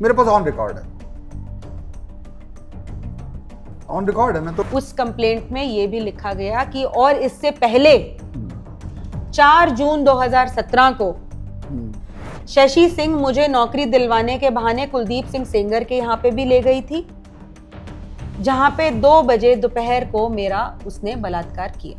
मेरे pass on record है, on record है। मैं तो उस कंप्लेंट में ये भी लिखा गया कि और इससे पहले 4 जून 2017 को शशि सिंह मुझे नौकरी दिलवाने के बहाने कुलदीप सिंह सेंगर के यहाँ पे भी ले गई थी, जहां पे 2 बजे दोपहर को मेरा उसने बलात्कार किया।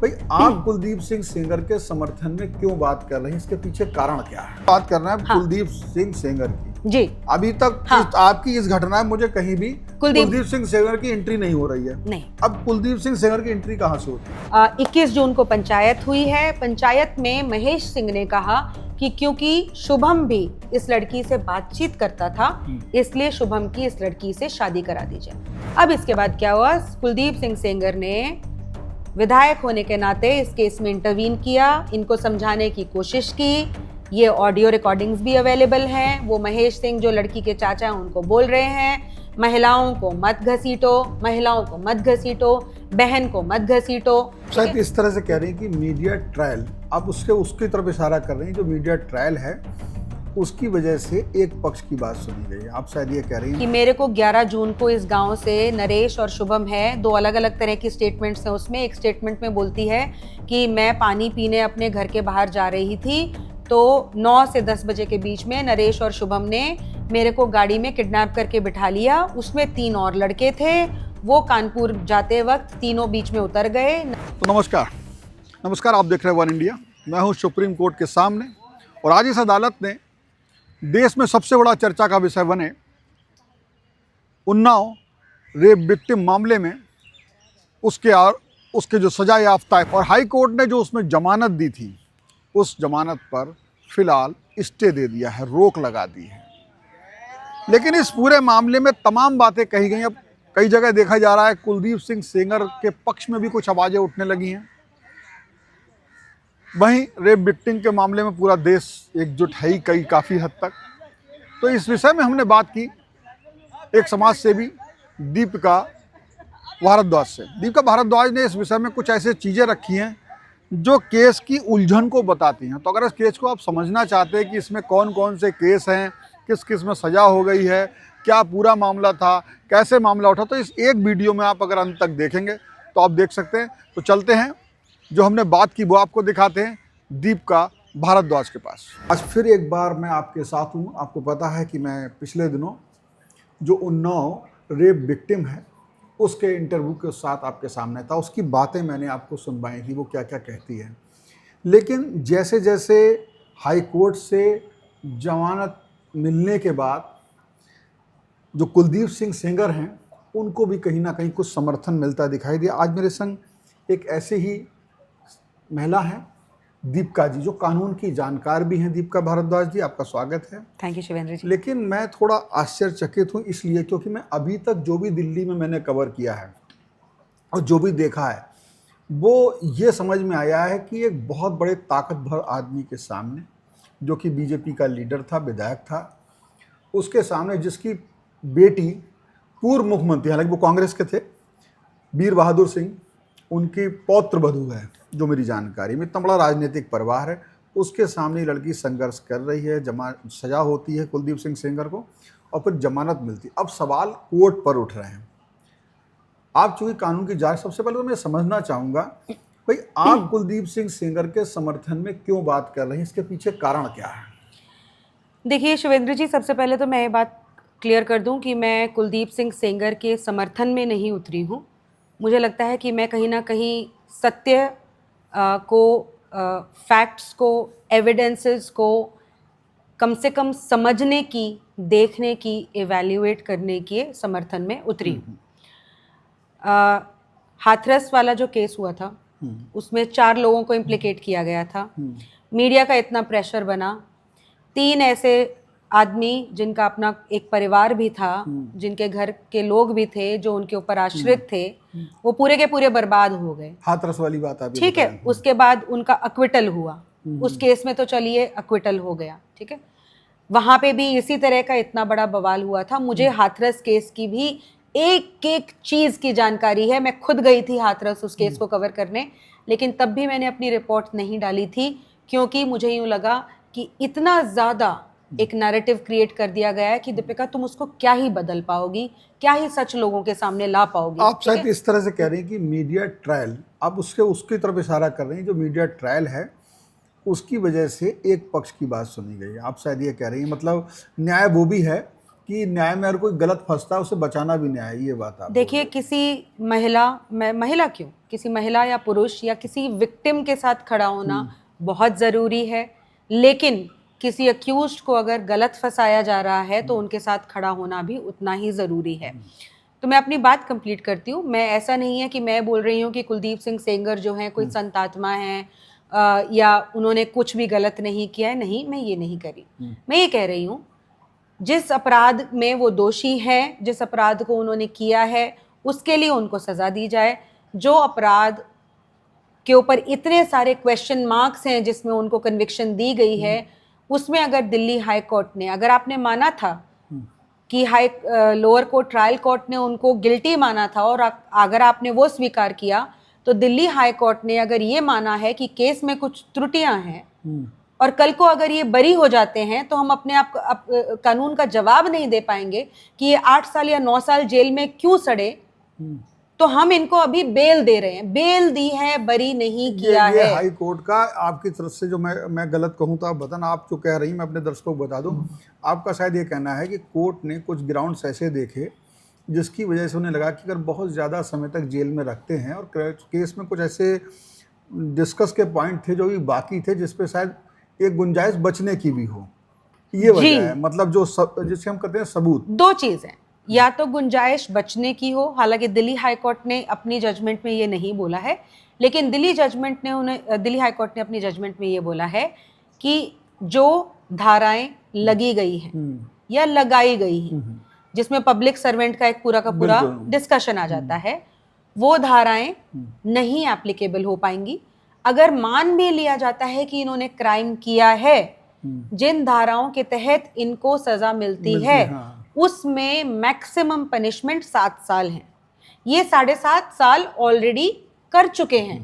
भाई आप कुलदीप सिंह सेंगर के समर्थन में क्यों बात कर रहे हैं, इसके पीछे कारण क्या है? बात करना है हाँ। कुलदीप सिंह सेंगर की। जी अभी तक हाँ। आपकी इस घटना में मुझे कहीं भी कुलदीप सिंह सेंगर की एंट्री नहीं हो रही है। नहीं। अब कुलदीप सिंह सेंगर की एंट्री कहाँ से होती है? 21 जून को पंचायत हुई है। पंचायत में महेश सिंह ने कहा कि क्योंकि शुभम भी इस लड़की से बातचीत करता था, इसलिए शुभम की इस लड़की से शादी करा दी जाए। अब इसके बाद क्या हुआ, कुलदीप सिंह सेंगर ने विधायक होने के नाते इस केस में इंटरवीन किया, इनको समझाने की कोशिश की। ये ऑडियो रिकॉर्डिंग्स भी अवेलेबल हैं। वो महेश सिंह जो लड़की के चाचा हैं उनको बोल रहे हैं महिलाओं को मत घसीटो, महिलाओं को मत घसीटो, बहन को मत घसीटो। शायद इस तरह से कह रही हैं कि मीडिया ट्रायल, आप उसकी तरफ इशारा कर रही हैं, जो मीडिया ट्रायल है उसकी वजह से एक पक्ष की बात सुनी गई है। आप शायद ये कह रही हैं कि मेरे को 11 जून को इस गांव से नरेश और शुभम है, 2 अलग अलग तरह की स्टेटमेंट्स हैं उसमें। एक स्टेटमेंट में बोलती है कि मैं पानी पीने अपने घर के बाहर जा रही थी, तो 9 से 10 बजे के बीच में नरेश और शुभम ने मेरे को गाड़ी में किडनैप करके बिठा लिया। उसमें 3 और लड़के थे, वो कानपुर जाते वक्त तीनों बीच में उतर गए। तो नमस्कार, आप देख रहे हैं वन इंडिया। मैं हूं सुप्रीम कोर्ट के सामने, और आज इस अदालत ने देश में सबसे बड़ा चर्चा का विषय बने उन्नाव रेप विक्टिम मामले में उसके जो सजा याफ्ता है, और हाई कोर्ट ने जो उसमें जमानत दी थी, उस जमानत पर फिलहाल स्टे दे दिया है, रोक लगा दी है। लेकिन इस पूरे मामले में तमाम बातें कही गई। अब कई जगह देखा जा रहा है कुलदीप सिंह सेंगर के पक्ष में भी कुछ आवाज़ें उठने लगी हैं। वहीं रेप विक्टिम के मामले में पूरा देश एकजुट है ही काफ़ी हद तक। तो इस विषय में हमने बात की एक समाज सेवी दीपिका भारद्वाज से। दीपिका भारद्वाज ने इस विषय में कुछ ऐसे चीज़ें रखी हैं जो केस की उलझन को बताती हैं। तो अगर इस केस को आप समझना चाहते हैं कि इसमें कौन कौन से केस हैं, किस किस में सज़ा हो गई है, क्या पूरा मामला था, कैसे मामला उठा, तो इस एक वीडियो में आप अगर अंत तक देखेंगे तो आप देख सकते हैं। तो चलते हैं, जो हमने बात की वो आपको दिखाते हैं दीपिका भारद्वाज के पास। आज फिर एक बार मैं आपके साथ हूँ। आपको पता है कि मैं पिछले दिनों जो उन्नाव रेप विक्टिम है उसके इंटरव्यू के साथ आपके सामने था, उसकी बातें मैंने आपको सुनवाई थी, वो क्या क्या कहती है। लेकिन जैसे जैसे हाई कोर्ट से जमानत मिलने के बाद जो कुलदीप सिंह सेंगर हैं उनको भी कहीं ना कहीं कुछ समर्थन मिलता दिखाई दिया। आज मेरे संग एक ऐसे ही महिला हैं, दीपिका जी, जो कानून की जानकार भी हैं। दीपिका भारद्वाज जी, आपका स्वागत है। थैंक यू शिवेंद्र जी। लेकिन मैं थोड़ा आश्चर्यचकित हूँ इसलिए क्योंकि मैं अभी तक जो भी दिल्ली में मैंने कवर किया है और जो भी देखा है, वो ये समझ में आया है कि एक बहुत बड़े ताकतवर आदमी के सामने, जो कि बीजेपी का लीडर था, विधायक था, उसके सामने जिसकी बेटी पूर्व मुख्यमंत्री, हालांकि वो कांग्रेस के थे, वीर बहादुर सिंह, उनकी पौत्र वधू है, जो मेरी जानकारी में, इतना बड़ा राजनीतिक परिवार है, उसके सामने ये लड़की संघर्ष कर रही है। सजा होती है कुलदीप सिंह सेंगर को और फिर जमानत मिलती। अब सवाल कोर्ट पर उठ रहे हैं। आप चूंकि कानून की जांच, सबसे पहले तो मैं समझना चाहूँगा भाई, आप कुलदीप सिंह सेंगर के समर्थन में क्यों बात कर रहे हैं, इसके पीछे कारण क्या है? देखिए शिवेंद्र जी, सबसे पहले तो मैं ये बात क्लियर कर दूं कि मैं कुलदीप सिंह सेंगर के समर्थन में नहीं उतरी हूं। मुझे लगता है कि मैं कहीं ना कहीं सत्य फैक्ट्स को, एविडेंसेस को कम से कम समझने की, देखने की, एवैल्यूएट करने के समर्थन में उतरी हूँ। हाथरस वाला जो केस हुआ था उसमें 4 लोगों को इम्प्लिकेट किया गया था। मीडिया का इतना प्रेशर बना, 3 ऐसे आदमी जिनका अपना एक परिवार भी था, जिनके घर के लोग भी थे, जो उनके ऊपर आश्रित थे, वो पूरे के पूरे बर्बाद हो गए। हाथरस वाली बात आप ठीक है। उसके बाद उनका अक्विटल हुआ, उस केस में तो चलिए अक्विटल हो गया, ठीक है। वहां पे भी इसी तरह का इतना बड़ा बवाल हुआ था। मुझे हाथरस केस की भी एक एक चीज की जानकारी है। मैं खुद गई थी हाथरस उस केस को कवर करने, लेकिन तब भी मैंने अपनी रिपोर्ट नहीं डाली थी, क्योंकि मुझे यूं लगा कि इतना ज़्यादा एक नैरेटिव क्रिएट कर दिया गया है कि दीपिका तुम उसको क्या ही बदल पाओगी, क्या ही सच लोगों के सामने ला पाओगी। आप ठीक है? शायद इस तरह से कह रहे हैं कि मीडिया ट्रायल, आप उसकी तरफ इशारा कर रहे हैं, जो मीडिया ट्रायल है उसकी वजह से एक पक्ष की बात सुनी गई है। आप शायद ये कह रही हैं, मतलब न्याय वो भी है कि न्याय में अगर कोई गलत फंसता है उसे बचाना भी न्याय है, ये बात आप देखिए, किसी महिला क्यों, किसी महिला या पुरुष या किसी विक्टिम के साथ खड़ा होना बहुत ज़रूरी है, लेकिन किसी अक्यूज्ड को अगर गलत फंसाया जा रहा है तो उनके साथ खड़ा होना भी उतना ही ज़रूरी है। तो मैं अपनी बात कंप्लीट करती हूँ। मैं, ऐसा नहीं है कि मैं बोल रही हूँ कि कुलदीप सिंह सेंगर जो हैं कोई संत आत्मा हैं या उन्होंने कुछ भी गलत नहीं किया है। नहीं, मैं ये नहीं करी। मैं ये कह रही हूँ, जिस अपराध में वो दोषी हैं, जिस अपराध को उन्होंने किया है, उसके लिए उनको सज़ा दी जाए। जो अपराध के ऊपर इतने सारे क्वेश्चन मार्क्स हैं जिसमें उनको कन्विक्शन दी गई है, उसमें अगर दिल्ली हाई कोर्ट ने, अगर आपने माना था कि लोअर कोर्ट ट्रायल कोर्ट ने उनको गिल्टी माना था और अगर आपने वो स्वीकार किया, तो दिल्ली हाई कोर्ट ने अगर ये माना है कि केस में कुछ त्रुटियां हैं और कल को अगर ये बरी हो जाते हैं तो हम अपने आप कानून का जवाब नहीं दे पाएंगे कि ये 8 साल या 9 साल जेल में क्यों सड़े, तो हम इनको अभी बेल दे रहे हैं। बेल दी है, बरी नहीं किया ये है। हाई कोर्ट का आपकी तरफ से, जो मैं गलत कहूं तो आप बताना, आप जो कह रही हैं मैं अपने दर्शकों को बता दूं, आपका शायद ये कहना है कि कोर्ट ने कुछ ग्राउंड्स ऐसे देखे जिसकी वजह से उन्हें लगा कि अगर बहुत ज़्यादा समय तक जेल में रखते हैं और केस में कुछ ऐसे डिस्कस के पॉइंट थे जो भी बाकी थे जिस पे शायद एक गुंजाइश बचने की भी हो, ये वजह है। मतलब जो जिसे हम कहते हैं सबूत, 2 चीज़ हैं, या तो गुंजाइश बचने की हो, हालांकि दिल्ली हाई कोर्ट ने अपनी जजमेंट में ये नहीं बोला है, लेकिन दिल्ली हाई कोर्ट ने अपनी जजमेंट में ये बोला है कि जो धाराएं लगी गई हैं या लगाई गई हैं, जिसमें पब्लिक सर्वेंट का एक पूरा का पूरा डिस्कशन आ जाता है, वो धाराएं नहीं एप्लीकेबल हो पाएंगी। अगर मान भी लिया जाता है कि इन्होंने क्राइम किया है, जिन धाराओं के तहत इनको सजा मिलती है, उसमें मैक्सिमम पनिशमेंट 7 साल है। ये 7.5 साल ऑलरेडी कर चुके हैं।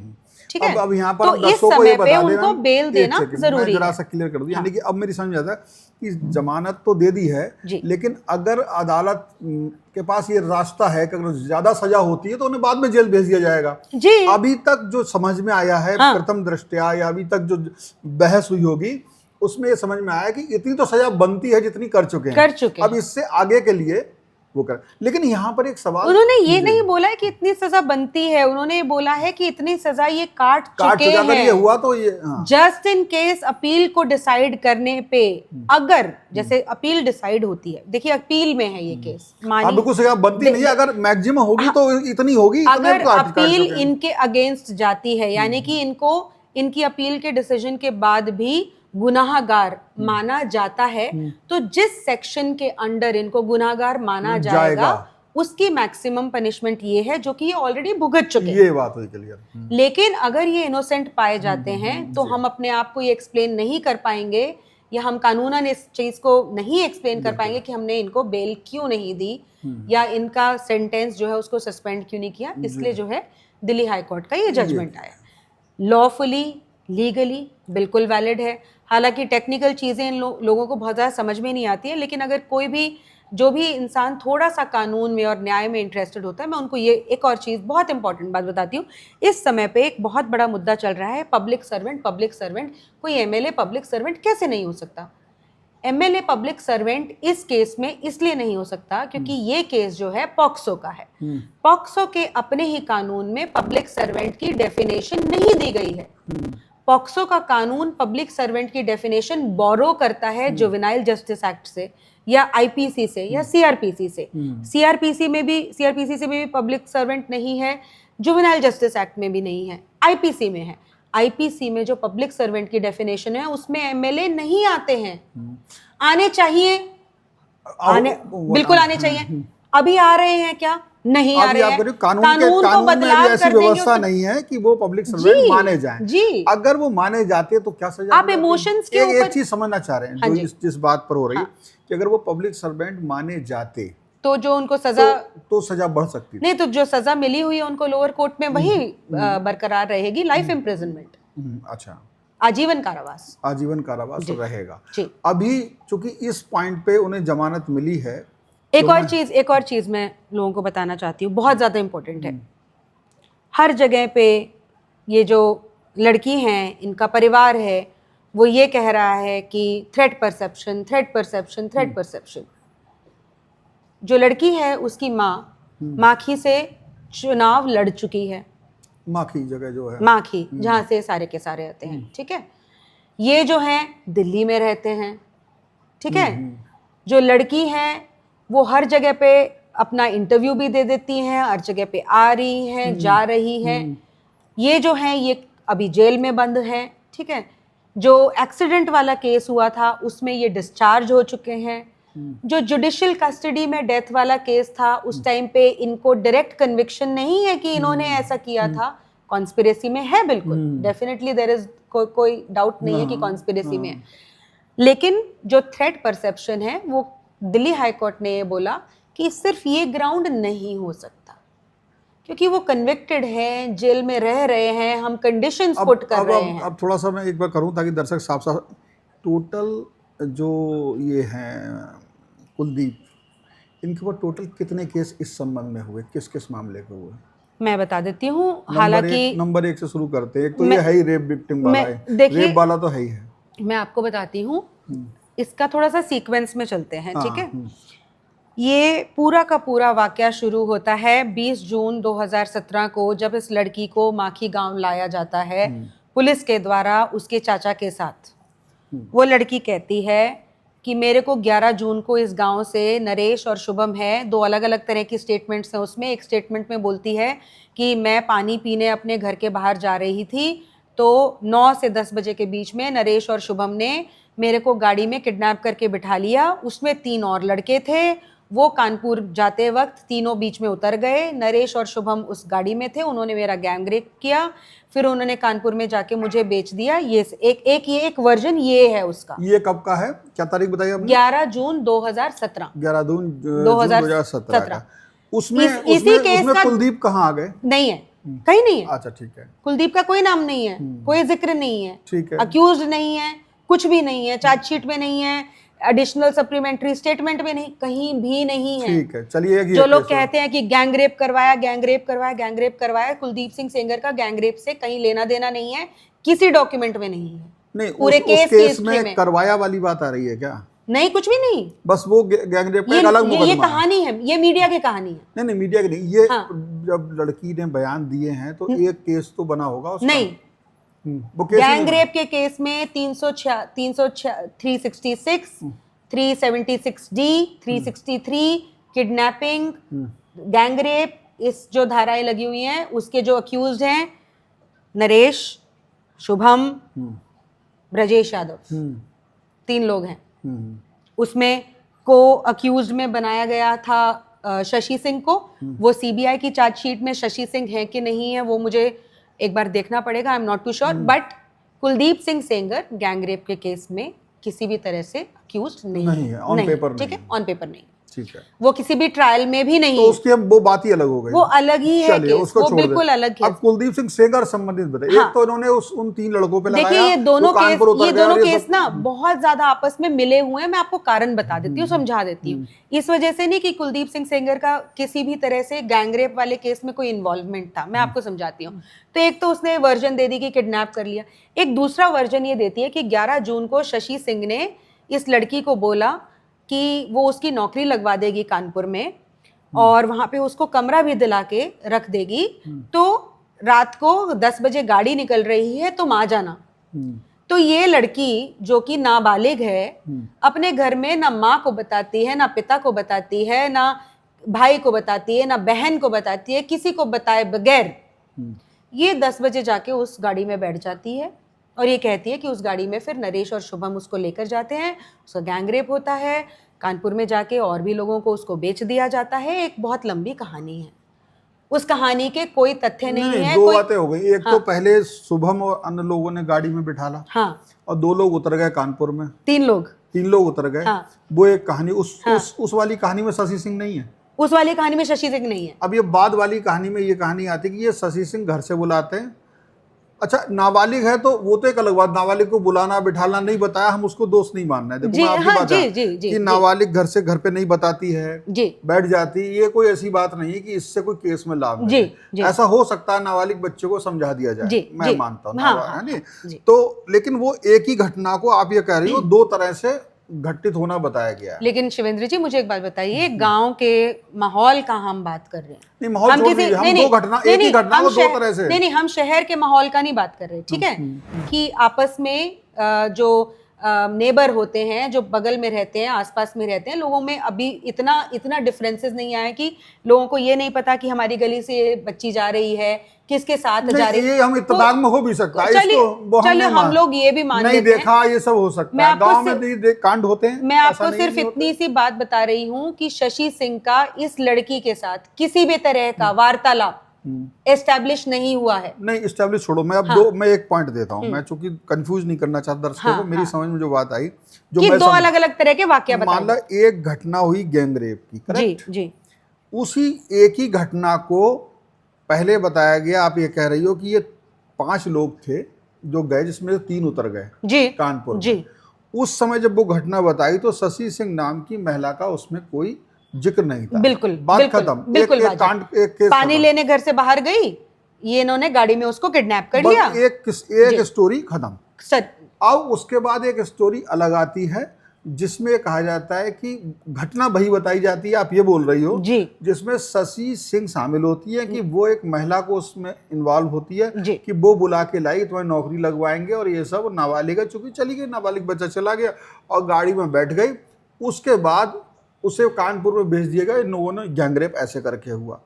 ठीक है, अब यहाँ पर तो इस समय पे उनको बेल देना जरूरी है। जरा सा क्लियर कर दूं, यानी कि अब मेरी समझ आता है कि जमानत तो दे दी है, लेकिन अगर अदालत के पास ये रास्ता है कि अगर ज्यादा सजा होती है तो उन्हें बाद में जेल भेज दिया जाएगा। जी, अभी तक जो समझ में आया है प्रथम दृष्टया, या अभी तक जो बहस हुई होगी उसमें ये समझ में आया कि इतनी तो सजा बनती है जितनी कर चुके हैं। अब इससे आगे के लिए वो कर, लेकिन यहाँ पर एक सवाल, उन्होंने ये नहीं बोला है कि इतनी सजा बनती है, उन्होंने बोला है कि इतनी सजा ये काट चुके हैं। अगर ये हुआ तो ये जस्ट इन केस अपील को डिसाइड करने पे, अगर जैसे अपील डिसाइड होती है, देखिए अपील में है ये केस, मानिए बिल्कुल सजा बनती नहीं है, अगर मैक्सिमम होगी तो इतनी होगी। अगर अपील इनके अगेंस्ट जाती है, यानी कि इनको इनकी अपील के डिसीजन के बाद भी गुनाहगार माना जाता है, तो जिस सेक्शन के अंडर इनको गुनाहगार माना जाएगा उसकी मैक्सिमम पनिशमेंट ये है, जो कि ये ऑलरेडी भुगत चुके हैं। ये बात हुई क्लियर। लेकिन अगर ये इनोसेंट पाए जाते हैं तो हम अपने आप को ये एक्सप्लेन नहीं कर पाएंगे, या हम कानूनन इस चीज को नहीं एक्सप्लेन कर पाएंगे कि हमने इनको बेल क्यों नहीं दी या इनका सेंटेंस जो है उसको सस्पेंड क्यों नहीं किया। इसलिए जो है दिल्ली हाई कोर्ट का ये जजमेंट आया। लॉफुली, लीगली बिल्कुल वैलिड है। हालांकि टेक्निकल चीज़ें इन लोगों को बहुत ज़्यादा समझ में नहीं आती है, लेकिन अगर कोई भी जो भी इंसान थोड़ा सा कानून में और न्याय में इंटरेस्टेड होता है, मैं उनको ये एक और चीज़, बहुत इंपॉर्टेंट बात बताती हूँ। इस समय पे एक बहुत बड़ा मुद्दा चल रहा है, पब्लिक सर्वेंट। कोई एमएलए पब्लिक सर्वेंट कैसे नहीं हो सकता? एमएलए पब्लिक सर्वेंट इस केस में इसलिए नहीं हो सकता क्योंकि ये केस जो है पॉक्सो का है। पॉक्सो के अपने ही कानून में पब्लिक सर्वेंट की डेफिनेशन नहीं दी गई है। पॉक्सो का कानून पब्लिक सर्वेंट की डेफिनेशन बोरो करता है जुवेनाइल जस्टिस एक्ट से या आईपीसी से या सीआरपीसी से। सीआरपीसी से भी पब्लिक सर्वेंट नहीं है, जुवेनाइल जस्टिस एक्ट में भी नहीं है, आईपीसी में है। आईपीसी में जो पब्लिक सर्वेंट की डेफिनेशन है उसमें एमएलए नहीं आते हैं। आने चाहिए, बिल्कुल आने चाहिए। अभी आ रहे हैं क्या? नहीं आ रहे हैं। कानून को बदलाव में ऐसी व्यवस्था नहीं है कि वो पब्लिक सर्वेंट माने जाएं। जी, अगर वो माने जाते तो क्या सजा? आप इमोशंस के ऊपर एक चीज समझना चाह रहे हैं, जो जिस बात पर हो रही है कि अगर वो पब्लिक सर्वेंट माने जाते तो जो उनको सजा तो सजा बढ़ सकती थी। नहीं, तो जो सजा मिली हुई है उनको लोअर कोर्ट में वही बरकरार रहेगी, लाइफ इम्प्रिजनमेंट। अच्छा, आजीवन कारावास। आजीवन कारावास जी। रहेगा। जी। अभी चूंकि इस पॉइंट पे उन्हें जमानत मिली है, एक और चीज मैं लोगों को बताना चाहती हूँ, बहुत ज्यादा इंपॉर्टेंट है। हर जगह पे ये जो लड़की हैं, इनका परिवार है, वो ये कह रहा है कि threat perception, threat perception, threat perception. जो लड़की है उसकी माखी से चुनाव लड़ चुकी है। माखी जगह जो है, माखी जहाँ से सारे के सारे आते हैं, ठीक है। ये जो हैं दिल्ली में रहते हैं, ठीक है। जो लड़की हैं वो हर जगह पे अपना इंटरव्यू भी दे देती हैं, हर जगह पे आ रही हैं, जा रही हैं। ये जो हैं ये अभी जेल में बंद हैं, ठीक है। जो एक्सीडेंट वाला केस हुआ था उसमें ये डिस्चार्ज हो चुके हैं। जो जुडिशियल कस्टडी में डेथ वाला केस था उस टाइम पे इनको डायरेक्ट कन्विक्शन नहीं है कि इन्होंने ऐसा किया था। कॉन्स्पिरेसी में है, बिल्कुल डेफिनेटली देयर इज कोई डाउट नहीं है कि कॉन्स्पिरेसी में है। लेकिन जो थ्रेट परसेप्शन है वो दिल्ली हाई कोर्ट ने ये बोला कि सिर्फ ये ग्राउंड नहीं हो सकता, क्योंकि वो कन्विक्टेड हैं, जेल में रह रहे हैं, हम कंडीशंस पुट कर रहे हैं। अब थोड़ा सा मैं एक बार करूं ताकि दर्शक साफ साफ, टोटल जो ये हैं कुलदीप, इनके ऊपर टोटल कितने केस इस संबंध में हुए, किस किस मामले के हुए? मैं बता देती हूँ। हालांकि नंबर एक से शुरू करते हैं। एक तो ये है ही रेप विक्टिम वाला है, रेप वाला तो है ही है। मैं आपको बताती हूँ, इसका थोड़ा सा सीक्वेंस में चलते हैं, ठीक है। ये पूरा का पूरा वाकया शुरू होता है 20 जून 2017 को, जब इस लड़की को माखी गांव लाया जाता है पुलिस के द्वारा उसके चाचा के साथ। वो लड़की कहती है कि मेरे को 11 जून को इस गांव से, नरेश और शुभम है, दो अलग अलग तरह की स्टेटमेंट्स हैं उसमें। एक स्टेटमेंट में बोलती है कि मैं पानी पीने अपने घर के बाहर जा रही थी तो 9 से 10 बजे के बीच में नरेश और शुभम ने मेरे को गाड़ी में किडनैप करके बिठा लिया। उसमें 3 और लड़के थे, वो कानपुर जाते वक्त तीनों बीच में उतर गए। नरेश और शुभम उस गाड़ी में थे, उन्होंने मेरा गैंग रेप किया, फिर उन्होंने कानपुर में जाके मुझे बेच दिया। ये एक वर्जन ये है उसका। ये कब का है, क्या तारीख बताइए आपने? 11 जून 2017। 11 जून 2017 का। उसमें इसी केस का कुलदीप कहाँ आ गए? नहीं है, कहीं नहीं है। अच्छा ठीक है। कुलदीप का कोई नाम नहीं है, कोई जिक्र नहीं है, ठीक है। अक्यूज्ड नहीं है, कुछ भी नहीं है, चार्जशीट में नहीं है, एडिशनल सप्लीमेंट्री स्टेटमेंट में नहीं, कहीं भी नहीं है। ठीक है, चलिए। जो लोग कहते हैं कि गैंग रेप करवाया, गैंग रेप करवाया, गैंग रेप करवाया, कुलदीप सिंह सेंगर का गैंग रेप से कहीं लेना देना नहीं है, किसी डॉक्यूमेंट में नहीं है। नहीं, पूरे केस में करवाया वाली बात आ रही है क्या? नहीं, कुछ भी नहीं, बस वो गैंग रेप का एक अलग मुकदमा। ये कहानी है, ये मीडिया की कहानी है। नहीं, मीडिया की नहीं। ये जब लड़की ने बयान दिए हैं तो एक केस तो बना होगा उसका। नहीं, गैंग रेप के केस में 366, 376D, 363 किडनैपिंग, गैंग रेप, इस जो धाराएं लगी हुई हैं, उसके जो अक्यूज्ड हैं नरेश, शुभम, ब्रजेश यादव, 3 लोग हैं। उसमें को अक्यूज्ड में बनाया गया था शशि सिंह को। वो सीबीआई की चार्जशीट में शशि सिंह है कि नहीं है वो मुझे एक बार देखना पड़ेगा, I am not too sure. But Kuldeep Singh Sengar gang rape के केस में किसी भी तरह से अक्यूज्ड नहीं है, ऑन पेपर ठीक है, ऑन पेपर नहीं, ठीक है। वो किसी भी ट्रायल में भी नहीं, तो उसकी अब वो बात ही अलग हो गई, वो अलग ही है केस, वो बिल्कुल अलग है। अब कुलदीप सिंह सेंगर संबंधित बताइए। एक तो इन्होंने उन 3 लड़कों पे लगाया। देखिए ये दोनों केस ना बहुत ज्यादा आपस में मिले हुए हैं। मैं आपको कारण बता देती हूँ, समझा देती हूँ। इस वजह से नहीं कि कुलदीप सिंह सेंगर का किसी भी तरह से गैंग रेप वाले केस में कोई इन्वॉल्वमेंट था, मैं आपको समझाती हूँ। तो एक तो उसने वर्जन दे दी कि किडनैप कर लिया, एक दूसरा वर्जन ये देती है कि 11 जून को शशि सिंह ने इस लड़की को बोला कि वो उसकी नौकरी लगवा देगी कानपुर में और वहां पे उसको कमरा भी दिला के रख देगी, तो रात को 10 बजे गाड़ी निकल रही है तुम आ जाना। तो ये लड़की जो कि नाबालिग है, अपने घर में ना माँ को बताती है, ना पिता को बताती है, ना भाई को बताती है, ना बहन को बताती है, किसी को बताए बगैर ये 10 बजे जाके उस गाड़ी में बैठ जाती है और ये कहती है कि उस गाड़ी में फिर नरेश और शुभम उसको लेकर जाते हैं, उसका गैंग रेप होता है, कानपुर में जाके और भी लोगों को उसको बेच दिया जाता है। एक बहुत लंबी कहानी है, उस कहानी के कोई तथ्य नहीं है। 2 बातें हो गई। एक तो पहले शुभम और अन्य लोगों ने गाड़ी में बिठाला, और 2 लोग उतर गए कानपुर में, 3 लोग उतर गए। वो एक कहानी। उस वाली कहानी में शशि सिंह नहीं है, उस वाली कहानी में शशि सिंह नहीं है। अब ये बाद वाली कहानी में ये कहानी आती है कि ये शशि सिंह घर से बुलाते हैं अच्छा, नाबालिग है तो वो तो एक अलग बात, नाबालिग को बुलाना बिठाना नहीं बताया, हम उसको दोष नहीं मानना है। देखो जी, मैं आपकी हाँ, बात जी, है जी, जी, कि जी। नाबालिग घर पे नहीं बताती है, जी, बैठ जाती, ये कोई ऐसी बात नहीं है कि इससे कोई केस में लाभ जी, मिले। जी, ऐसा हो सकता है नाबालिग बच्चे को समझा दिया जाए, जी, मैं जी, मानता हूँ, हाँ, है हाँ, नहीं? हाँ, जी। तो लेकिन वो एक ही घटना को आप ये कह रही हो दो तरह से घटित होना बताया गया है। लेकिन शिवेंद्र जी मुझे एक बात बताइए, गांव के माहौल का हम बात कर रहे हैं। नहीं, माहौल हम छोड़ किसी दीजिए, हम नहीं दो नहीं घटना, नहीं एक ही नहीं घटना हम को दो शहर तरह से। नहीं नहीं हम शहर के माहौल का नहीं बात कर रहे, ठीक है? कि आपस में जो नेबर होते हैं, जो बगल में रहते हैं, आसपास में रहते हैं, लोगों में अभी इतना इतना डिफरेंसेस नहीं आया कि लोगों को ये नहीं पता कि हमारी गली से ये बच्ची जा रही है, किसके साथ जा नहीं, रही है। ये हम इत्तेफाक में हो भी सकता है, चलिए इसको वो चलिए नहीं हम लोग ये भी मान नहीं लेते हैं। देखा, ये सब हो सकता मैं है, आपको गांव में सिर्फ- भी कांड होते हैं, मैं ऐसा आपको नहीं सिर्फ नहीं होते। इतनी सी बात बता रही हूं कि शशि सिंह का इस लड़की के साथ किसी भी तरह का वार्तालाप एस्टैब्लिश नहीं हुआ है। नहीं, इस्टेब्लिश छोड़ो, मैं अब हाँ। मैं एक पॉइंट देता हूँ, मैं चूंकि कंफ्यूज नहीं करना चाहता दर्शकों को, हाँ, मेरी हाँ। समझ में जो बात आई, जो कि मैं दो अलग अलग तरह के वाक्य मान लो बताए। एक घटना हुई गैंग रेप की, जी करेक्ट? जी उसी एक ही घटना को पहले बताया गया, आप ये कह रही हो कि ये 5 लोग थे जो गए, जिसमें से 3 उतर गए जी कानपुर में। जी उस समय जब वो घटना बताई तो शशि सिंह नाम की महिला का उसमें कोई जिक्र नहीं था। बिल्कुल बात बिल्कुल खत्म, बिल्कुल एक वाजिब। कांड, एक केस पानी खत्म। लेने घर से बाहर गई, ये इन्होंने गाड़ी में उसको किडनैप कर बस लिया। एक जी। स्टोरी खत्म। सर अब उसके बाद एक स्टोरी अलग आती है जिसमें कहा जाता है कि घटना वही बताई जाती है, आप ये बोल रही हो, जी जिसमें शशि सिंह शामिल होती है कि वो एक महिला को उसमें इन्वॉल्व होती है जी कि वो बुला के लाई, तुम्हें नौकरी लगवाएंगे और ये सब। नाबालिग है, चूंकि चली गई, नाबालिग बच्चा चला गया और गाड़ी में बैठ गई। उसके बाद उसे कानपुर में भेज दिया गया, इन लोगों ने गैंगरेप ऐसे करके हुआ।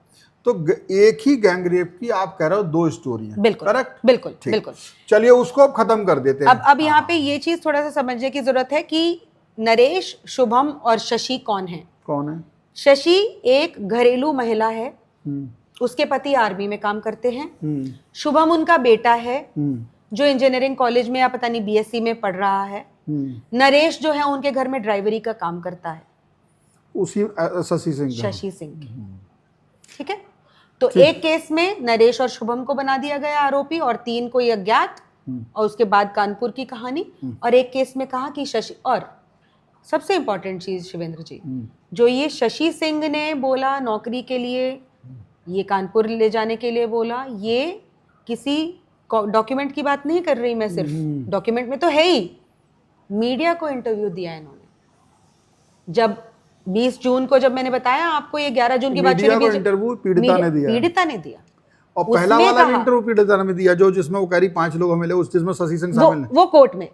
तो एक ही गैंगरेप की आप कह रहे हो 2 स्टोरी हैं, बिल्कुल करेक्ट? बिल्कुल ठीक। बिल्कुल। चलिए उसको अब खत्म कर देते हैं। अब यहाँ पे ये चीज थोड़ा सा समझने की जरूरत है कि नरेश, शुभम और शशि कौन है। कौन है? शशि एक घरेलू महिला है, हम्म, उसके पति आर्मी में काम करते हैं। हम्म, शुभम उनका बेटा है हम्म, जो इंजीनियरिंग कॉलेज में या पता नहीं बीएससी में पढ़ रहा है। नरेश जो है उनके घर में ड्राइवरी का काम करता है, उसी शशि सिंह का। शशि सिंह के। ठीक है, तो एक केस में नरेश और शुभम को बना दिया गया आरोपी और 3 को ये अज्ञात, और उसके बाद कानपुर की कहानी। और एक केस में कहा कि शशि, और सबसे इंपॉर्टेंट चीज शिवेंद्र जी, जो ये शशि सिंह ने बोला नौकरी के लिए, ये कानपुर ले जाने के लिए बोला, ये किसी डॉक्यूमेंट की बात नहीं कर रही मैं, सिर्फ डॉक्यूमेंट में तो है ही, मीडिया को इंटरव्यू दिया इन्होंने। जब 20 जून को जब मैंने बताया आपको ये 11 जून की बात मीडिया को इंटरव्यू पीड़िता ने दिया, पीड़िता ने दिया। और पहला उसने वाला भी कहा- इंटरव्यू पीड़िता ने दिया, जो जिसमें वो कह रही 5 लोग हमें ले, उस जिसमें शशि सिंह शामिल है। वो कोर्ट में,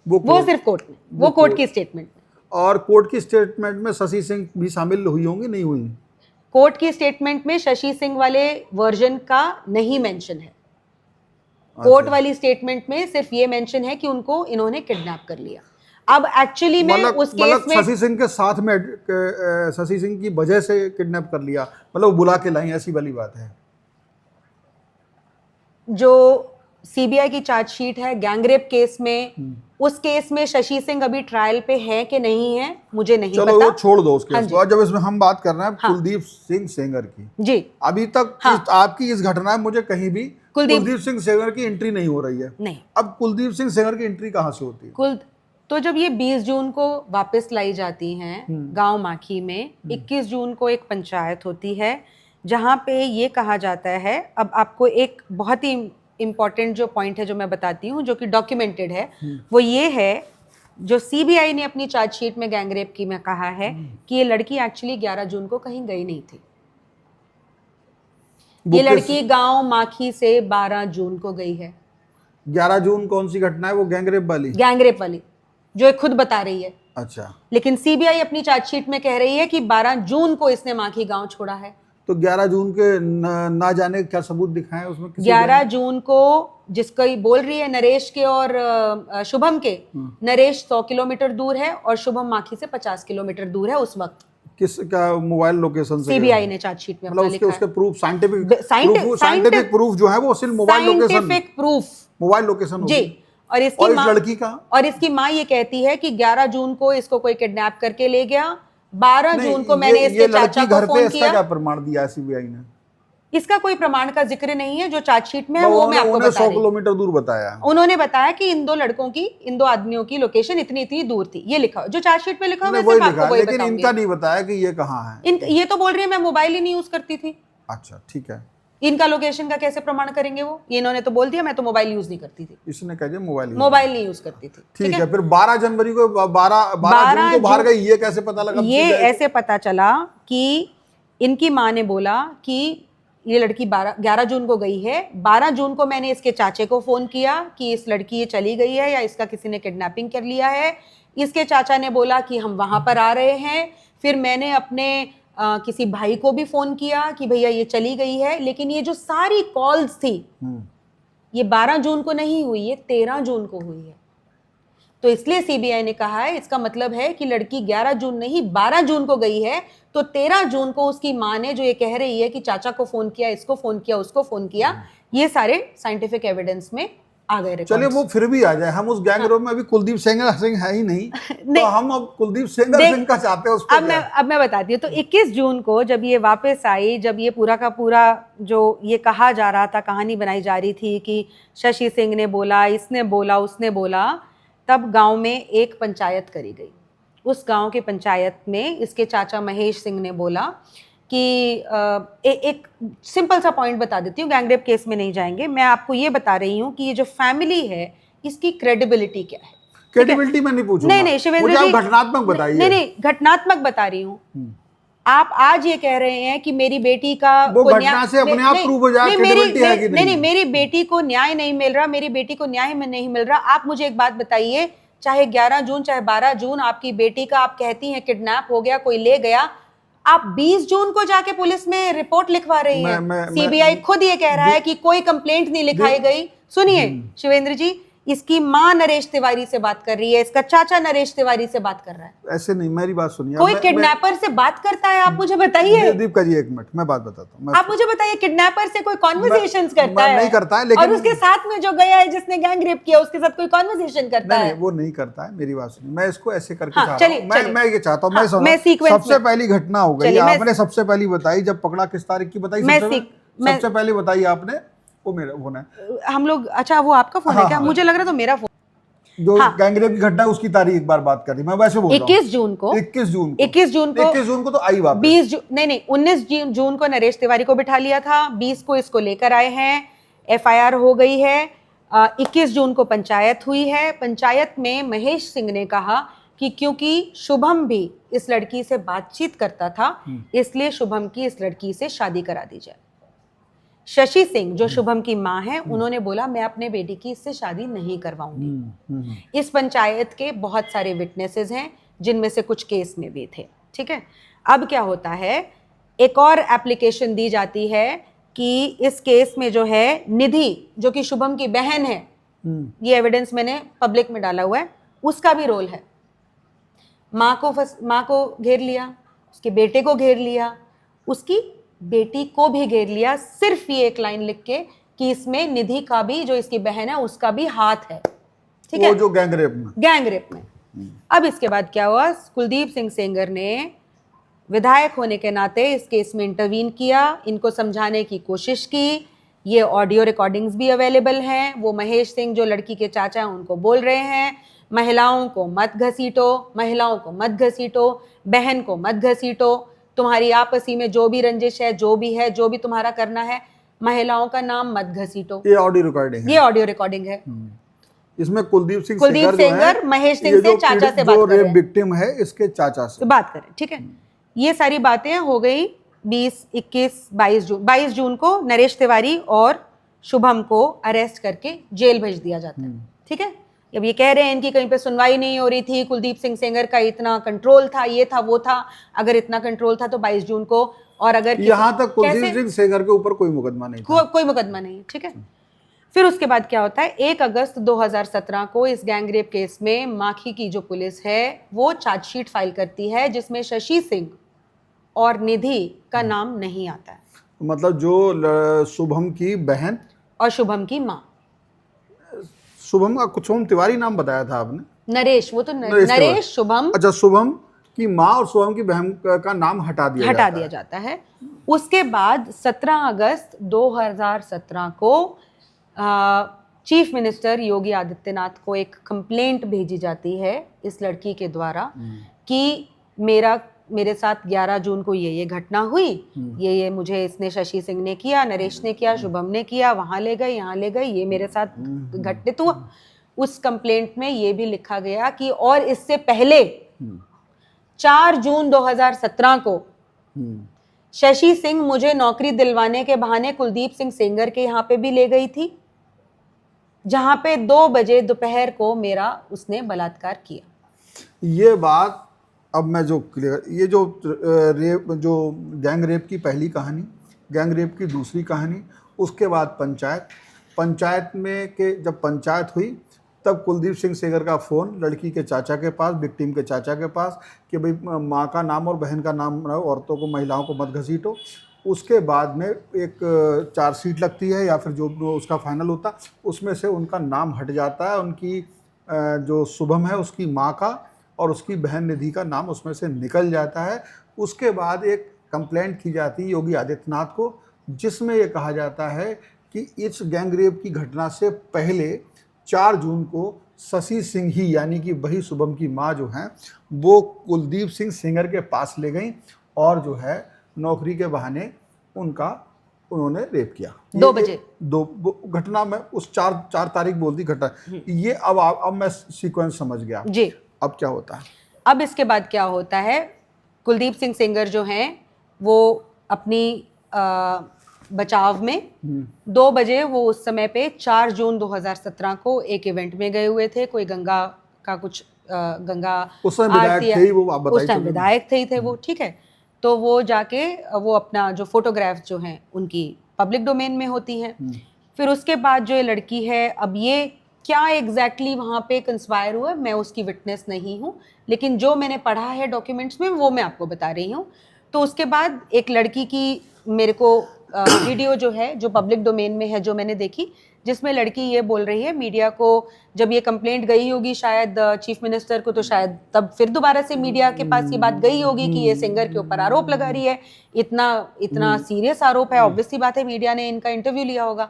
वो कोर्ट- सिर्फ कोर्ट में, वो कोर्ट की स्टेटमेंट में। और कोर्ट की स्टेटमेंट में शशि सिंह भी शामिल हुई होंगी, नहीं हुई? कोर्ट की स्टेटमेंट में शशि सिंह वाले वर्जन का नहीं मेंशन है। कोर्ट वाली स्टेटमेंट में सिर्फ ये मेंशन है कि उनको इन्होंने किडनैप कर लिया। अब एक्चुअली में उस केस में शशि सिंह के साथ में शशि सिंह की वजह से किडनैप कर लिया, मतलब बुला के लाई, ऐसी वाली बात है। जो सीबीआई की चार्जशीट है गैंगरेप केस में, उस केस में शशि सिंह अभी ट्रायल पे है कि नहीं है मुझे नहीं चलो पता। वो छोड़ दो उसके हाँ केस को। और जब इसमें हम बात कर रहे हैं हाँ। कुलदीप सिंह सेंगर की, जी अभी तक हाँ। आपकी इस घटना में मुझे कहीं भी कुलदीप सिंह सेंगर की एंट्री नहीं हो रही है। नहीं, अब कुलदीप सिंह सेंगर की एंट्री कहाँ से होती है? तो जब ये 20 जून को वापस लाई जाती हैं गांव माखी में, 21 जून को एक पंचायत होती है जहां पे ये कहा जाता है, अब आपको एक बहुत ही इम्पॉर्टेंट जो पॉइंट है जो मैं बताती हूँ, जो कि डॉक्यूमेंटेड है, वो ये है, जो सीबीआई ने अपनी चार्जशीट में गैंगरेप की में कहा है कि ये लड़की एक्चुअली 11 जून को कहीं गई नहीं थी। ये लड़की गांव माखी से 12 जून को गई है। 11 जून कौन सी घटना है? वो गैंगरेप वाली? गैंगरेप वाली जो ये खुद बता रही है। अच्छा, लेकिन सीबीआई अपनी चार्जशीट में कह रही है कि 12 जून को इसने माखी गांव छोड़ा है। तो 11 जून के ना जाने के क्या सबूत दिखाएं उसमें? 11 जून को जिसका ये बोल रही है नरेश के और शुभम के, नरेश 100 किलोमीटर दूर है और शुभम माखी से 50 किलोमीटर दूर है उस वक्त। किस का मोबाइल लोकेशन से? सीबीआई ने चार्जशीट में मतलब अपना उसके लिखा उसके प्रूफ, साइंटिफिक साइंटिफिक प्रूफ जो है वो सिर्फ mobile location, scientific proof mobile location जी। और और इसकी इस माँ, लड़की का, और इसकी माँ ये कहती है कि 11 जून को इसको कोई किडनैप करके ले गया, 12 जून को मैंने इसके चाचा को घर पे फोन इसका किया। क्या प्रमाण दिया सीबीआई ने? इसका कोई प्रमाण का जिक्र नहीं है, जो चार्जशीट में है वो मैं आपको उन्हें बता 100 रही हूँ। किलोमीटर दूर बताया है। उन्होंने बताया कि इन दो आदमियों की लोकेशन इतनी इतनी दूर थी, ये लिखा जो चार्जशीट में लिखा हुआ, मैं वही सिर्फ लिखा आपको है, वही लेकिन बताऊंगी। इनका नहीं बताया कि ये कहाँ है। ये तो बोल रही है मैं मोबाइल ही नहीं यूज करती थी। अच्छा ठीक है, इनका लोकेशन का कैसे प्रमाण करेंगे वो? इन्होंने तो बोल दिया मैं तो मोबाइल यूज नहीं करती थी, इसने कह दिया मोबाइल मोबाइल नहीं यूज करती थी। ठीक है। फिर 12 जनवरी को 12 जून को बाहर गई, ये कैसे पता लगा? ये ऐसे पता चला कि इनकी माँ ने बोला कि ये लड़की 11 जून को गई है। 12 जून को मैंने इसके चाचे को फोन किया कि इस लड़की ये चली गई है या इसका किसी ने किडनैपिंग कर लिया है। इसके चाचा ने बोला कि हम वहां पर आ रहे हैं। फिर मैंने अपने किसी भाई को भी फोन किया कि भैया ये चली गई है। लेकिन ये जो सारी कॉल्स थी ये 12 जून को नहीं हुई, ये 13 जून को हुई है। तो इसलिए सीबीआई ने कहा है इसका मतलब है कि लड़की 11 जून नहीं 12 जून को गई है। तो 13 जून को उसकी माँ ने जो ये कह रही है कि चाचा को फोन किया, इसको फोन किया, उसको फोन किया, ये सारे साइंटिफिक एविडेंस में आ गए। चलिए वो फिर भी आ जाए, हम उस गैंग रेप में अभी कुलदीप सेंगर सिंह है ही नहीं, तो हम अब कुलदीप सेंगर सिंह का चाहते हैं उस पर। अब मैं बताती हूँ। तो 21 जून को जब ये वापस आई, जब ये पूरा का पूरा जो ये कहा जा रहा था, कहानी बनाई जा रही थी कि शशि सिंह ने बोला, इसने बोला, उसने बोला, तब गांव में एक पंचायत करी गई। उस गांव की पंचायत में इसके चाचा महेश सिंह ने बोला कि एक सिंपल सा पॉइंट बता देती हूँ, गैंगरेप केस में नहीं जाएंगे, मैं आपको ये बता रही हूँ कि ये जो फैमिली है इसकी क्रेडिबिलिटी क्या है। क्रेडिबिलिटी में नहीं पूछूंगा, नहीं शिवेंद्र जी, घटनात्मक बताइए। नहीं घटनात्मक बता रही हूँ। आप आज ये कह रहे हैं कि मेरी बेटी का वो घटना से अपने आप प्रूव हो जाए क्रेडिबिलिटी है कि नहीं, मेरी बेटी को न्याय नहीं मिल रहा, मेरी बेटी को न्याय में नहीं मिल रहा। आप मुझे एक बात बताइए, चाहे 11 जून चाहे 12 जून आपकी बेटी का आप कहती हैं किडनैप हो गया, कोई ले गया, आप 20 जून को जाके पुलिस में रिपोर्ट लिखवा रही हैं। सीबीआई खुद ये कह रहा है कि कोई कंप्लेंट नहीं लिखाई गई। सुनिए शिवेंद्र जी, इसकी माँ नरेश तिवारी से बात कर रही है, इसका चाचा नरेश तिवारी से बात कर रहा है। ऐसे नहीं, मेरी बात सुनिए। कोई किडनैपर से बात करता है? आप मुझे बताइए। दीपिका जी एक मिनट, मैं बात बताता हूँ। आप मुझे बताइए, किडनैपर से कोई कॉन्वर्सेशंस करता है? नहीं करता है, लेकिन और उसके साथ में जो गया है जिसने गैंग रेप किया, उसके साथ कोई कॉन्वर्सेशन करता है? नहीं, वो नहीं करता है। मेरी बात सुनिए, मैं इसको ऐसे करके मैं ये चाहता हूँ, सबसे पहली घटना हो गई, आपने सबसे पहली बताई, जब पकड़ा किस तारीख की बताई? सबसे पहले बताई आपने, वो मेरा फोन है। हम लोग, अच्छा वो आपका फोन है क्या? मुझे लग रहा था मेरा फोन। जो गैंगरेप की घटना उसकी तारीख एक बार बात कर दी, मैं वैसे बोल रहा हूं। 21 जून को तो आई वापस। 19 जून को नरेश तिवारी को बिठा लिया था, 20 को इसको लेकर आए हैं, एफआईआर हो गई है। 21 जून को पंचायत हुई है। पंचायत में महेश सिंह ने कहा कि क्योंकि शुभम भी इस लड़की से बातचीत करता था, इसलिए शुभम की इस लड़की से शादी करा दी जाए। शशि सिंह जो शुभम की माँ है, उन्होंने बोला मैं अपने बेटी की इससे शादी नहीं करवाऊंगी। इस पंचायत के बहुत सारे विटनेसेस हैं, जिनमें से कुछ केस में भी थे। ठीक है, अब क्या होता है, एक और एप्लीकेशन दी जाती है कि इस केस में जो है निधि, जो कि शुभम की बहन है, ये एविडेंस मैंने पब्लिक में डाला हुआ है, उसका भी रोल है। माँ को घेर लिया, उसके बेटे को घेर लिया, उसकी बेटी को भी घेर लिया, सिर्फ ये एक लाइन लिख के कि इसमें निधि का भी, जो इसकी बहन है, उसका भी हाथ है। ठीक है, वो जो गैंगरेप में। अब इसके बाद क्या हुआ, कुलदीप सिंह सेंगर ने विधायक होने के नाते इस केस में इंटरवीन किया, इनको समझाने की कोशिश की। ये ऑडियो रिकॉर्डिंग्स भी अवेलेबल हैं। वो महेश सिंह जो लड़की के चाचा हैं उनको बोल रहे हैं महिलाओं को मत घसीटो, महिलाओं को मत घसीटो, बहन को मत घसीटो, तुम्हारी आपसी में जो भी रंजिश है, जो भी है, जो भी तुम्हारा करना है, महिलाओं का नाम मत घसीटो। ये ऑडियो रिकॉर्डिंग है। इसमें कुलदीप सेंगर महेश सिंह से चाचा से बात कर रहे हैं, विक्टिम है इसके चाचा से बात करें। ठीक है, ये सारी बातें हो गई 20, 21, 22 जून को नरेश तिवारी और शुभम को अरेस्ट करके जेल भेज दिया जाता है। ठीक है, अब ये कह रहे हैं इनकी कहीं पे सुनवाई नहीं हो रही थी, कुलदीप सिंह सेंगर का इतना कंट्रोल था, ये था वो था। अगर इतना कंट्रोल था तो 22 जून को, और अगर यहाँ तक कुलदीप सिंह सेंगर के ऊपर कोई मुकदमा नहीं था, कोई मुकदमा नहीं। ठीक है, फिर उसके बाद क्या होता है, 1 अगस्त 2017 को इस गैंगरेप केस में माखी की जो पुलिस है वो चार्जशीट फाइल करती है, जिसमें शशि सिंह और निधि का नाम नहीं आता है। मतलब जो शुभम की बहन और शुभम की माँ, शुभम का कुछ तिवारी नाम बताया था आपने? नरेश, वो तो नरेश शुभम। अच्छा, शुभम कि माँ और शुभम की बहन का नाम हटा दिया जाता है। उसके बाद 17 अगस्त 2017 को चीफ मिनिस्टर योगी आदित्यनाथ को एक कंप्लेंट भेजी जाती है इस लड़की के द्वारा कि मेरे साथ 11 जून को ये घटना हुई, ये मुझे इसने शशि सिंह ने किया, नरेश ने किया, शुभम ने किया, वहां ले गए, यहाँ ले गए, ये मेरे साथ घटित हुआ। उस कंप्लेंट में ये भी लिखा गया कि और इससे पहले 4 जून 2017 को शशि सिंह मुझे नौकरी दिलवाने के बहाने कुलदीप सिंह सेंगर के यहाँ पे भी ले गई थी, जहां पे 2 बजे दोपहर को मेरा उसने बलात्कार किया। ये बात अब मैं जो क्लियर, ये जो गैंग रेप की पहली कहानी, गैंग रेप की दूसरी कहानी, उसके बाद पंचायत में के जब पंचायत हुई तब कुलदीप सिंह सेंगर का फ़ोन लड़की के चाचा के पास, विक्टिम के चाचा के पास, कि भाई माँ का नाम और बहन का नाम रहो, औरतों को महिलाओं को मत घसीटो। उसके बाद में एक चार्जशीट लगती है या फिर जो उसका फाइनल होता है, उसमें से उनका नाम हट जाता है, उनकी जो शुभम है उसकी माँ का और उसकी बहन निधि का नाम उसमें से निकल जाता है। उसके बाद एक कंप्लेंट की जाती है योगी आदित्यनाथ को, जिसमें ये कहा जाता है कि इस गैंग रेप की घटना से पहले 4 जून को शशि सिंह ही, यानी कि वही शुभम की माँ जो हैं, वो कुलदीप सिंह सेंगर के पास ले गई और जो है नौकरी के बहाने उन्होंने रेप किया 2 बजे। घटना में उस 4 तारीख बोलती घटना। ये अब मैं सीक्वेंस समझ गया जी। अब क्या होता है? अब इसके बाद क्या होता है, कुलदीप सिंह सेंगर जो हैं वो अपनी बचाव में 2 बजे, वो उस समय पे 4 जून 2017 को एक इवेंट में गए हुए थे, कोई गंगा का कुछ गंगा उस समय विधायक थे वो, आप बताइए। उस टाइम विधायक थे वो, ठीक है। तो वो जाके वो अपना जो फोटोग्राफ जो हैं उनकी पब्लिक डोमेन में होती हैं। फिर उसके बाद जो ये लड़की है, अब ये क्या एग्जैक्टली वहाँ पे कंस्पायर हुआ, मैं उसकी विटनेस नहीं हूँ, लेकिन जो मैंने पढ़ा है डॉक्यूमेंट्स में वो मैं आपको बता रही हूँ। तो उसके बाद एक लड़की की मेरे को वीडियो जो है, जो पब्लिक डोमेन में है, जो मैंने देखी, जिसमें लड़की ये बोल रही है मीडिया को, जब ये कंप्लेंट गई होगी शायद चीफ मिनिस्टर को, तो शायद तब फिर दोबारा से मीडिया के पास ये बात गई होगी कि ये सिंगर के ऊपर आरोप लगा रही है, इतना सीरियस आरोप है, ऑब्वियस सी बात है मीडिया ने इनका इंटरव्यू लिया होगा।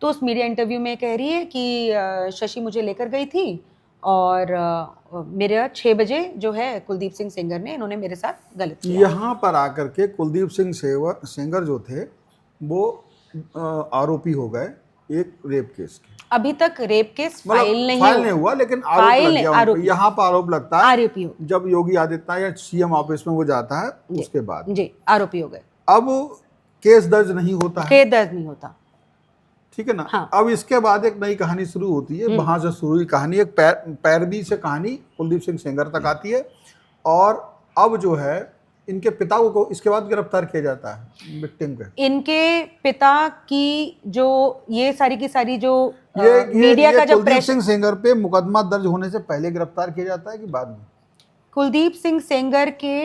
तो उस मीडिया इंटरव्यू में कह रही है कि शशि मुझे लेकर गई थी और मेरे 6 बजे जो है कुलदीप सिंह सेंगर ने, इन्होंने मेरे साथ गलत किया। यहाँ पर आकर के कुलदीप सिंह सेंगर जो थे वो आरोपी हो गए एक रेप केस के। अभी तक रेप केस फाइल नहीं हुआ, लेकिन आरोप यहाँ पर आरोप लगता है आरोपी जब योगी आदित्यनाथ या सीएम ऑफिस में वो जाता है, उसके बाद जी आरोपी हो गए। अब केस दर्ज नहीं होता है, केस दर्ज नहीं होता, ठीक है ना। हाँ। अब इसके बाद एक नई कहानी शुरू होती है, वहां से शुरू हुई कहानी एक पैरवी से कहानी कुलदीप सिंह सेंगर तक आती है, और अब जो है इनके पिता को इसके बाद गिरफ्तार किया जाता है विक्टिम के। इनके पिता की जो ये सारी की सारी जो मीडिया का जब कुलदीप सिंह सेंगर पे मुकदमा दर्ज होने से पहले गिरफ्तार किया जाता है कि बाद में? कुलदीप सिंह सेंगर के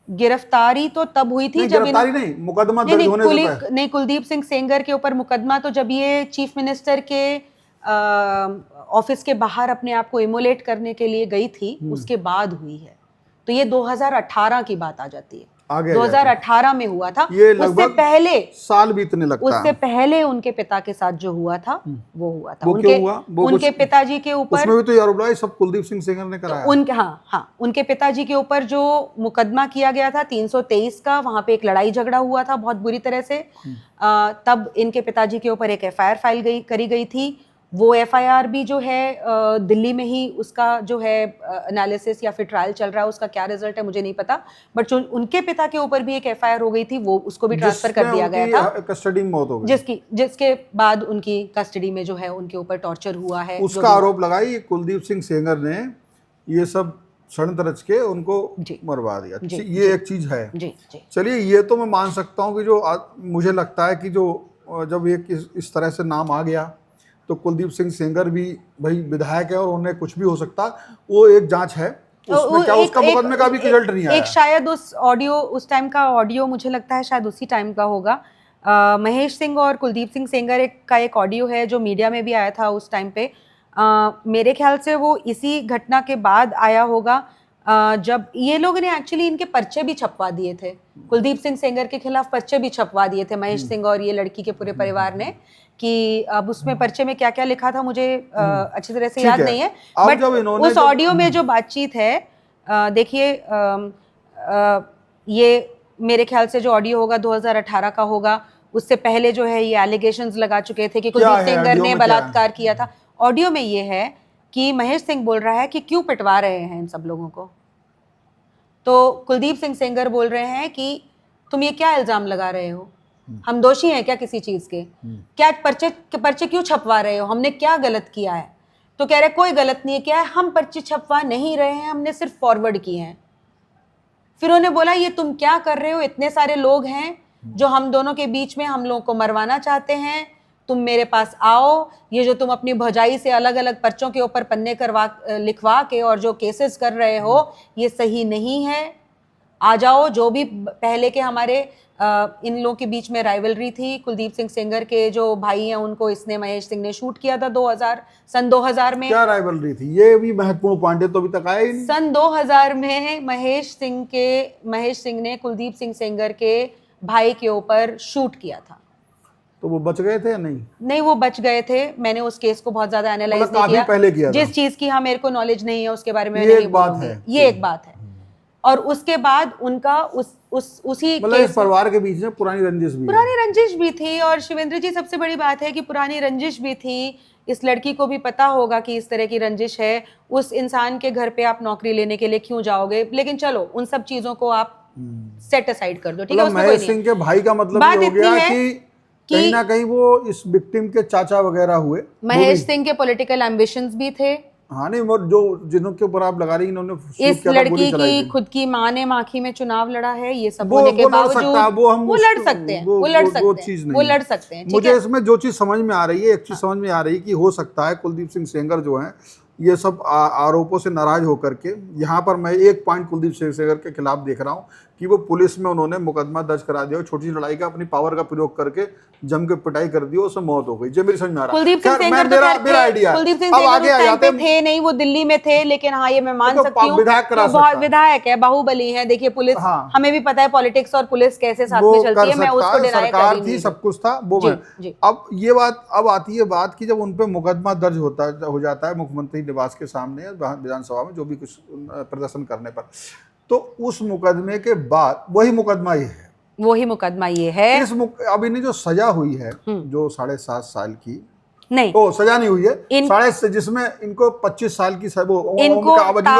गिरफ्तारी तो तब हुई थी जब नहीं, मुकदमा दर्ज होने से पहले नहीं, कुलदीप सिंह सेंगर के ऊपर मुकदमा तो जब ये चीफ मिनिस्टर के ऑफिस के बाहर अपने आप को इमोलेट करने के लिए गई थी, उसके बाद हुई है। तो ये 2018 की बात आ जाती है, 2018 में हुआ था। उससे पहले साल बीतने लगता है, उससे पहले उनके पिता के साथ जो हुआ था वो हुआ था। उनके पिताजी के ऊपर, उसमें भी तो आरोप लगा सब कुलदीप सिंह सेंगर ने कराया। उनके पिताजी के ऊपर जो मुकदमा किया गया था 323 का, वहां पे एक लड़ाई झगड़ा हुआ था बहुत बुरी तरह से, तब इनके पिताजी के ऊपर एक एफआईआर फाइल करी गई थी। वो एफआईआर भी जो है दिल्ली में ही उसका जो है एनालिसिस या फिर ट्रायल चल रहा है, उसका क्या रिजल्ट है मुझे नहीं पता, बट जो उनके पिता के ऊपर भी एक एफआईआर हो गई थी, वो उसको भी ट्रांसफर कर दिया गया था, कस्टडी में मौत हो गई, जिसके बाद उनकी कस्टडी में जो है उनके ऊपर टॉर्चर हुआ है। उसका आरोप लगाई कुलदीप सिंह सेंगर ने, ये सब षड्यंत्र रच के उनको मरवा दिया। ये एक चीज है। चलिए, ये तो मैं मान सकता हूँ कि जो मुझे लगता है कि जो जब एक इस तरह से नाम आ गया तो कुलदीप सिंह सेंगर भी भाई विधायक है और उन्हें कुछ भी हो सकता, वो एक जांच है, उसमें क्या उसका मुकदमे का भी रिजल्ट नहीं आया। एक शायद उस ऑडियो, उस टाइम का ऑडियो मुझे लगता है शायद उसी टाइम का होगा, महेश सिंह और कुलदीप सिंह सेंगर का एक ऑडियो है जो मीडिया में भी आया था उस टाइम पे। मेरे ख्याल से वो इसी घटना के बाद आया होगा, जब ये लोगों ने एक्चुअली इनके पर्चे भी छपवा दिए थे, कुलदीप सिंह सेंगर के खिलाफ पर्चे भी छपवा दिए थे महेश सिंह और ये लड़की के पूरे परिवार ने, कि अब उसमें पर्चे में क्या क्या लिखा था मुझे अच्छी तरह से याद नहीं है, बट उस ऑडियो में जो बातचीत है, देखिए ये मेरे ख्याल से जो ऑडियो होगा 2018 का होगा, उससे पहले जो है ये एलिगेशंस लगा चुके थे कि कुलदीप सेंगर ने बलात्कार किया था। ऑडियो में ये है कि महेश सिंह बोल रहा है कि क्यों पिटवा रहे हैं इन सब लोगों को, तो कुलदीप सिंह सेंगर बोल रहे हैं कि तुम ये क्या इल्जाम लगा रहे हो, हम दोषी हैं क्या किसी चीज के, क्या पर्चे क्यों छपवा रहे हो, हमने क्या गलत किया है। तो कह रहे कोई गलत नहीं है, क्या है हम पर्चे छपवा नहीं रहे हैं, हमने सिर्फ फॉरवर्ड किए हैं। फिर उन्होंने बोला ये तुम क्या कर रहे हो, इतने सारे लोग हैं जो हम दोनों के बीच में हम लोगों को मरवाना चाहते हैं, तुम मेरे पास आओ, ये जो तुम अपनी भौजाई से अलग अलग पर्चों के ऊपर पन्ने लिखवा के और जो केसेस कर रहे हो ये सही नहीं है, आ जाओ। जो भी पहले के हमारे इन लोगों के बीच में राइवलरी थी, कुलदीप सिंह सेंगर के जो भाई हैं उनको इसने महेश सिंह ने शूट किया था सन 2000 में। क्या राइवलरी थी, ये भी महत्वपूर्ण पॉइंट है, तो अभी तक आया ही नहीं। सन 2000 में महेश सिंह ने कुलदीप सिंह सेंगर के भाई के ऊपर शूट किया था। तो वो बच गए थे या नहीं? नहीं, वो बच गए थे। मैंने उस केस को बहुत ज्यादा एनालाइज नहीं किया, पहले किया जिस चीज की मेरे को नॉलेज नहीं है उसके बारे में ये एक बात है, ये एक बात है। और उसके बाद उनका उसी मतलब इस परिवार के बीच में पुरानी रंजिश भी थी। और शिवेंद्र जी, सबसे बड़ी बात है कि पुरानी रंजिश भी थी, इस लड़की को भी पता होगा कि इस तरह की रंजिश है। उस इंसान के घर पे आप नौकरी लेने के लिए क्यों जाओगे, लेकिन चलो उन सब चीजों को आप सेट असाइड कर दो, ठीक है। महेश सिंह के भाई का मतलब ये हो गया कि कहीं ना कहीं वो इस विक्टिम के चाचा वगैरह हुए। महेश सिंह के पॉलिटिकल एम्बिशंस भी थे। हाँ, नहीं, वो जो जिनके ऊपर आप लगा रही, इन्होंने इस लड़की की खुद की माँ ने माखी में चुनाव लड़ा है, ये सब होने के बावजूद वो लड़ सकते हैं। मुझे इसमें जो चीज समझ में आ रही है, एक चीज समझ में आ रही है कि हो सकता है कुलदीप सिंह सेंगर जो है ये सब आरोपों से नाराज होकर के, यहाँ पर मैं एक पॉइंट कुलदीप सिंह सेंगर के खिलाफ देख रहा हूँ कि वो पुलिस में उन्होंने मुकदमा दर्ज करा दिया, छोटी लड़ाई का अपनी पावर का प्रयोग करके जम के पिटाई कर दी, उससे मौत हो गई। जो मेरी समझ में आ रहा है। कुलदीप सिंह सेंगर मेरा आइडिया, कुलदीप सिंह सेंगर थे नहीं, वो दिल्ली में थे, लेकिन हाँ ये मैं मान सकती हूँ विधायक है, बाहुबली है। देखिए पुलिस, हमें भी पता है पॉलिटिक्स और पुलिस कैसे साथ में चलती है, मैं उसको डिनाई कर रही नहीं, सब कुछ था वो। अब ये बात अब आती है बात की, जब उन पे मुकदमा दर्ज हो जाता है मुख्यमंत्री निवास के सामने विधानसभा में जो भी कुछ प्रदर्शन करने पर, तो उस मुकदमे के बाद वही मुकदमा ये है। अब इन्हें जो सजा हुई है जो 7.5 साल की, नहीं सजा नहीं हुई है, जिसमें इनको 25 साल की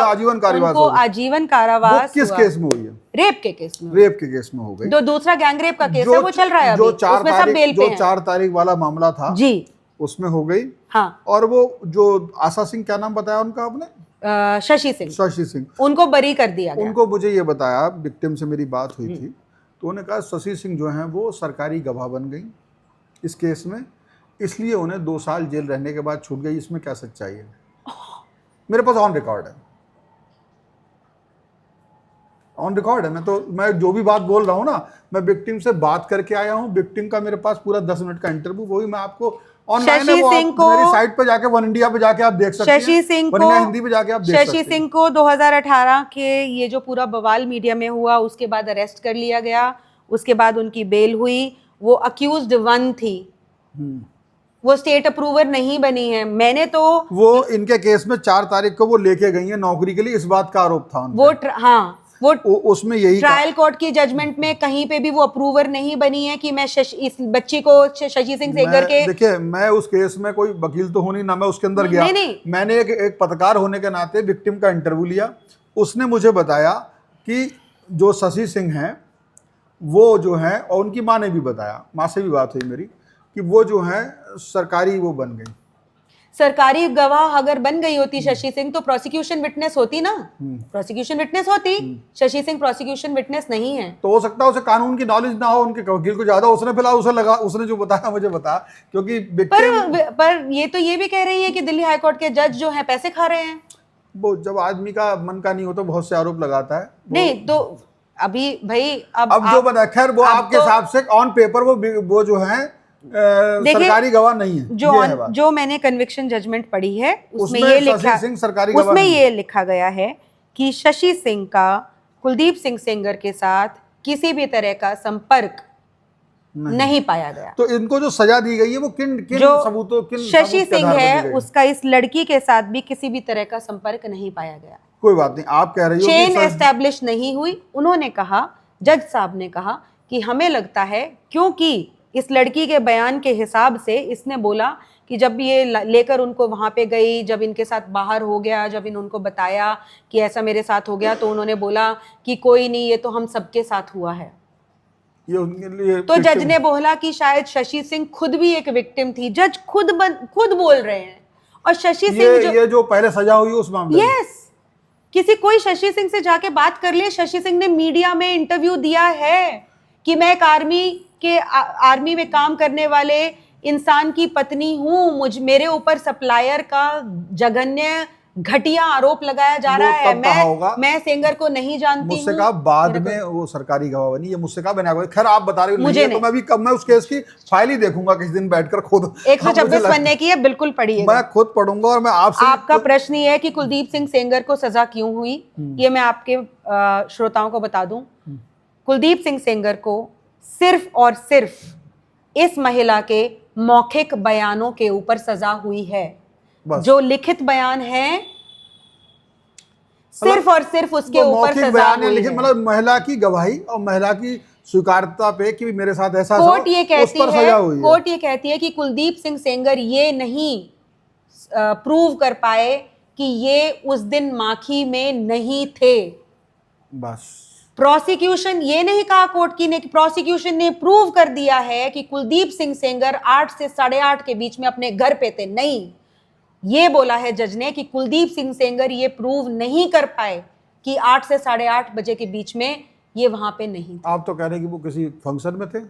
आजीवन कारावास किस केस में हुई है? रेप के केस में हो गई। जो दूसरा गैंगरेप का केस है वो चल रहा है, जो 4 तारीख वाला मामला था जी, उसमें हो गई। हाँ। और वो जो आशा सिंह, क्या नाम बताया उनका आपने? शशि सिंह, उनको बरी कर दिया गया। उनको मुझे ये बताया, विक्टिम से मेरी बात हुई थी, तो उन्होंने कहा शशि सिंह जो हैं वो सरकारी गवाह बन गई इस केस में, इसलिए उन्हें 2 साल जेल रहने के बाद छूट गई। इसमें क्या सच्चाई है? मेरे पास ऑन रिकॉर्ड है। मैं जो भी बात बोल रहा हूँ ना, मैं विक्टिम से बात करके आया हूँ। विक्टिम का मेरे पास पूरा 10 मिनट का इंटरव्यू, वही मैं आपको शशि सिंह को मेरी साइट पे जाके वन इंडिया पे जाके आप देख सकते हैं, शशि सिंह को हिंदी पे जाके आप देख सकते हैं। शशि सिंह को 2018 के ये जो पूरा बवाल मीडिया में हुआ, उसके बाद अरेस्ट कर लिया गया, उसके बाद उनकी बेल हुई। वो अक्यूज्ड 1 थी, वो स्टेट अप्रूवर नहीं बनी है। मैंने तो वो इनके केस में 4 तारीख को वो लेके गई है नौकरी के लिए, इस बात का आरोप था वो उसमें यही ट्रायल कोर्ट की जजमेंट में कहीं पे भी वो अप्रूवर नहीं बनी है कि मैं इस बच्ची को शशि सिंह सेंगर के। देखिए, मैं उस केस में कोई वकील तो होनी ना, मैं उसके अंदर गया। नहीं। मैंने एक पत्रकार होने के नाते विक्टिम का इंटरव्यू लिया। उसने मुझे बताया कि जो शशि सिंह हैं वो जो है, और उनकी माँ ने भी बताया, माँ से भी बात हुई मेरी, कि वो जो है सरकारी वो बन गई, सरकारी गवाह अगर बन गई होती शशि सिंह तो प्रोसिक्यूशन विटनेस होती ना, प्रोसिक्यूशन विटनेस होती। शशि सिंह प्रोसिक्यूशन विटनेस नहीं है। तो हो सकता है उसे कानून की नॉलेज ना हो, उनके वकील को ज्यादा, उसने फिलहाल उसने जो बताया मुझे बताया, क्योंकि पर ये तो ये भी कह रही है कि दिल्ली हाईकोर्ट के जज जो है पैसे खा रहे हैं। वो जब आदमी का मन का नहीं होता बहुत से आरोप लगाता है। नहीं तो अभी भाई अब जो बता, खैर वो आपके हिसाब से ऑन पेपर वो जो है सरकारी गवाह नहीं है। जो मैंने कन्विक्शन जजमेंट पढ़ी है उसमें ये लिखा गया है कि शशि सिंह का कुलदीप सिंह सेंगर के साथ किसी भी तरह का संपर्क नहीं पाया गया। तो इनको जो सजा दी गई है वो किन किन जो सबूतों किन शशि सबूत के सिंह आधार पर दी है गई? उसका इस लड़की के साथ भी किसी भी तरह का संपर्क नहीं पाया गया, कोई बात नहीं, आप कह रही हो चेन कि एस्टैब्लिश नहीं हुई। उन्होंने कहा, जज साहब ने कहा कि हमें लगता है क्योंकि इस लड़की के बयान के हिसाब से इसने बोला कि जब ये लेकर उनको वहां पे गई, जब इनके साथ बाहर हो गया, जब उनको बताया कि ऐसा मेरे साथ हो गया, तो उन्होंने बोला कि कोई नहीं, ये तो हम सबके साथ हुआ है। ये उनके लिए तो जज ने बोला कि शायद शशि सिंह खुद भी एक विक्टिम थी। जज खुद बोल रहे हैं। और शशि सिंह ये जो पहले सजा हुई है उस मामले में, यस, कोई शशि सिंह से जाके बात कर ले। शशि सिंह ने मीडिया में इंटरव्यू दिया है कि मैं एक आर्मी में काम करने वाले इंसान की पत्नी हूं, मेरे ऊपर सप्लायर का जघन्य घटिया आरोप लगाया जा रहा है, मैं सेंगर को नहीं जानती हूं। मुझसे कहा बाद में वो सरकारी गवाह बनी, ये मुझसे कहा बना। खैर आप बता रही हो मुझे नहीं, तो मैं उस केस की फाइल ही देखूंगा किसी दिन बैठकर खुद। 126 पन्ने की है, बिल्कुल पढ़िएगा। मैं खुद पढ़ूंगा। और मैं आपसे, आपका प्रश्न ये है कि कुलदीप सिंह सेंगर को सजा क्यों हुई, ये मैं आपके श्रोताओं को बता दूं। कुलदीप सिंह सेंगर को सिर्फ और सिर्फ इस महिला के मौखिक बयानों के ऊपर सजा हुई है। जो लिखित बयान है सिर्फ और सिर्फ उसके ऊपर सजा हुई है। मतलब महिला की गवाही और महिला की स्वीकारता पे कि मेरे साथ ऐसा कोर्ट ये कहती है कि कुलदीप सिंह सेंगर ये नहीं प्रूव कर पाए कि ये उस दिन माखी में नहीं थे। बस प्रोसिक्यूशन ये नहीं कहा कोर्ट की ने कि प्रोसिक्यूशन ने प्रूव कर दिया है कि कुलदीप सिंह सेंगर 8 से 8:30 के बीच में अपने घर पे थे। नहीं, ये बोला है जज ने कि कुलदीप सिंह सेंगर ये प्रूव नहीं कर पाए कि 8 से 8:30 बजे के बीच में ये वहां पे नहीं थे। आप तो कह रहे हैं कि वो किसी फंक्शन में थे।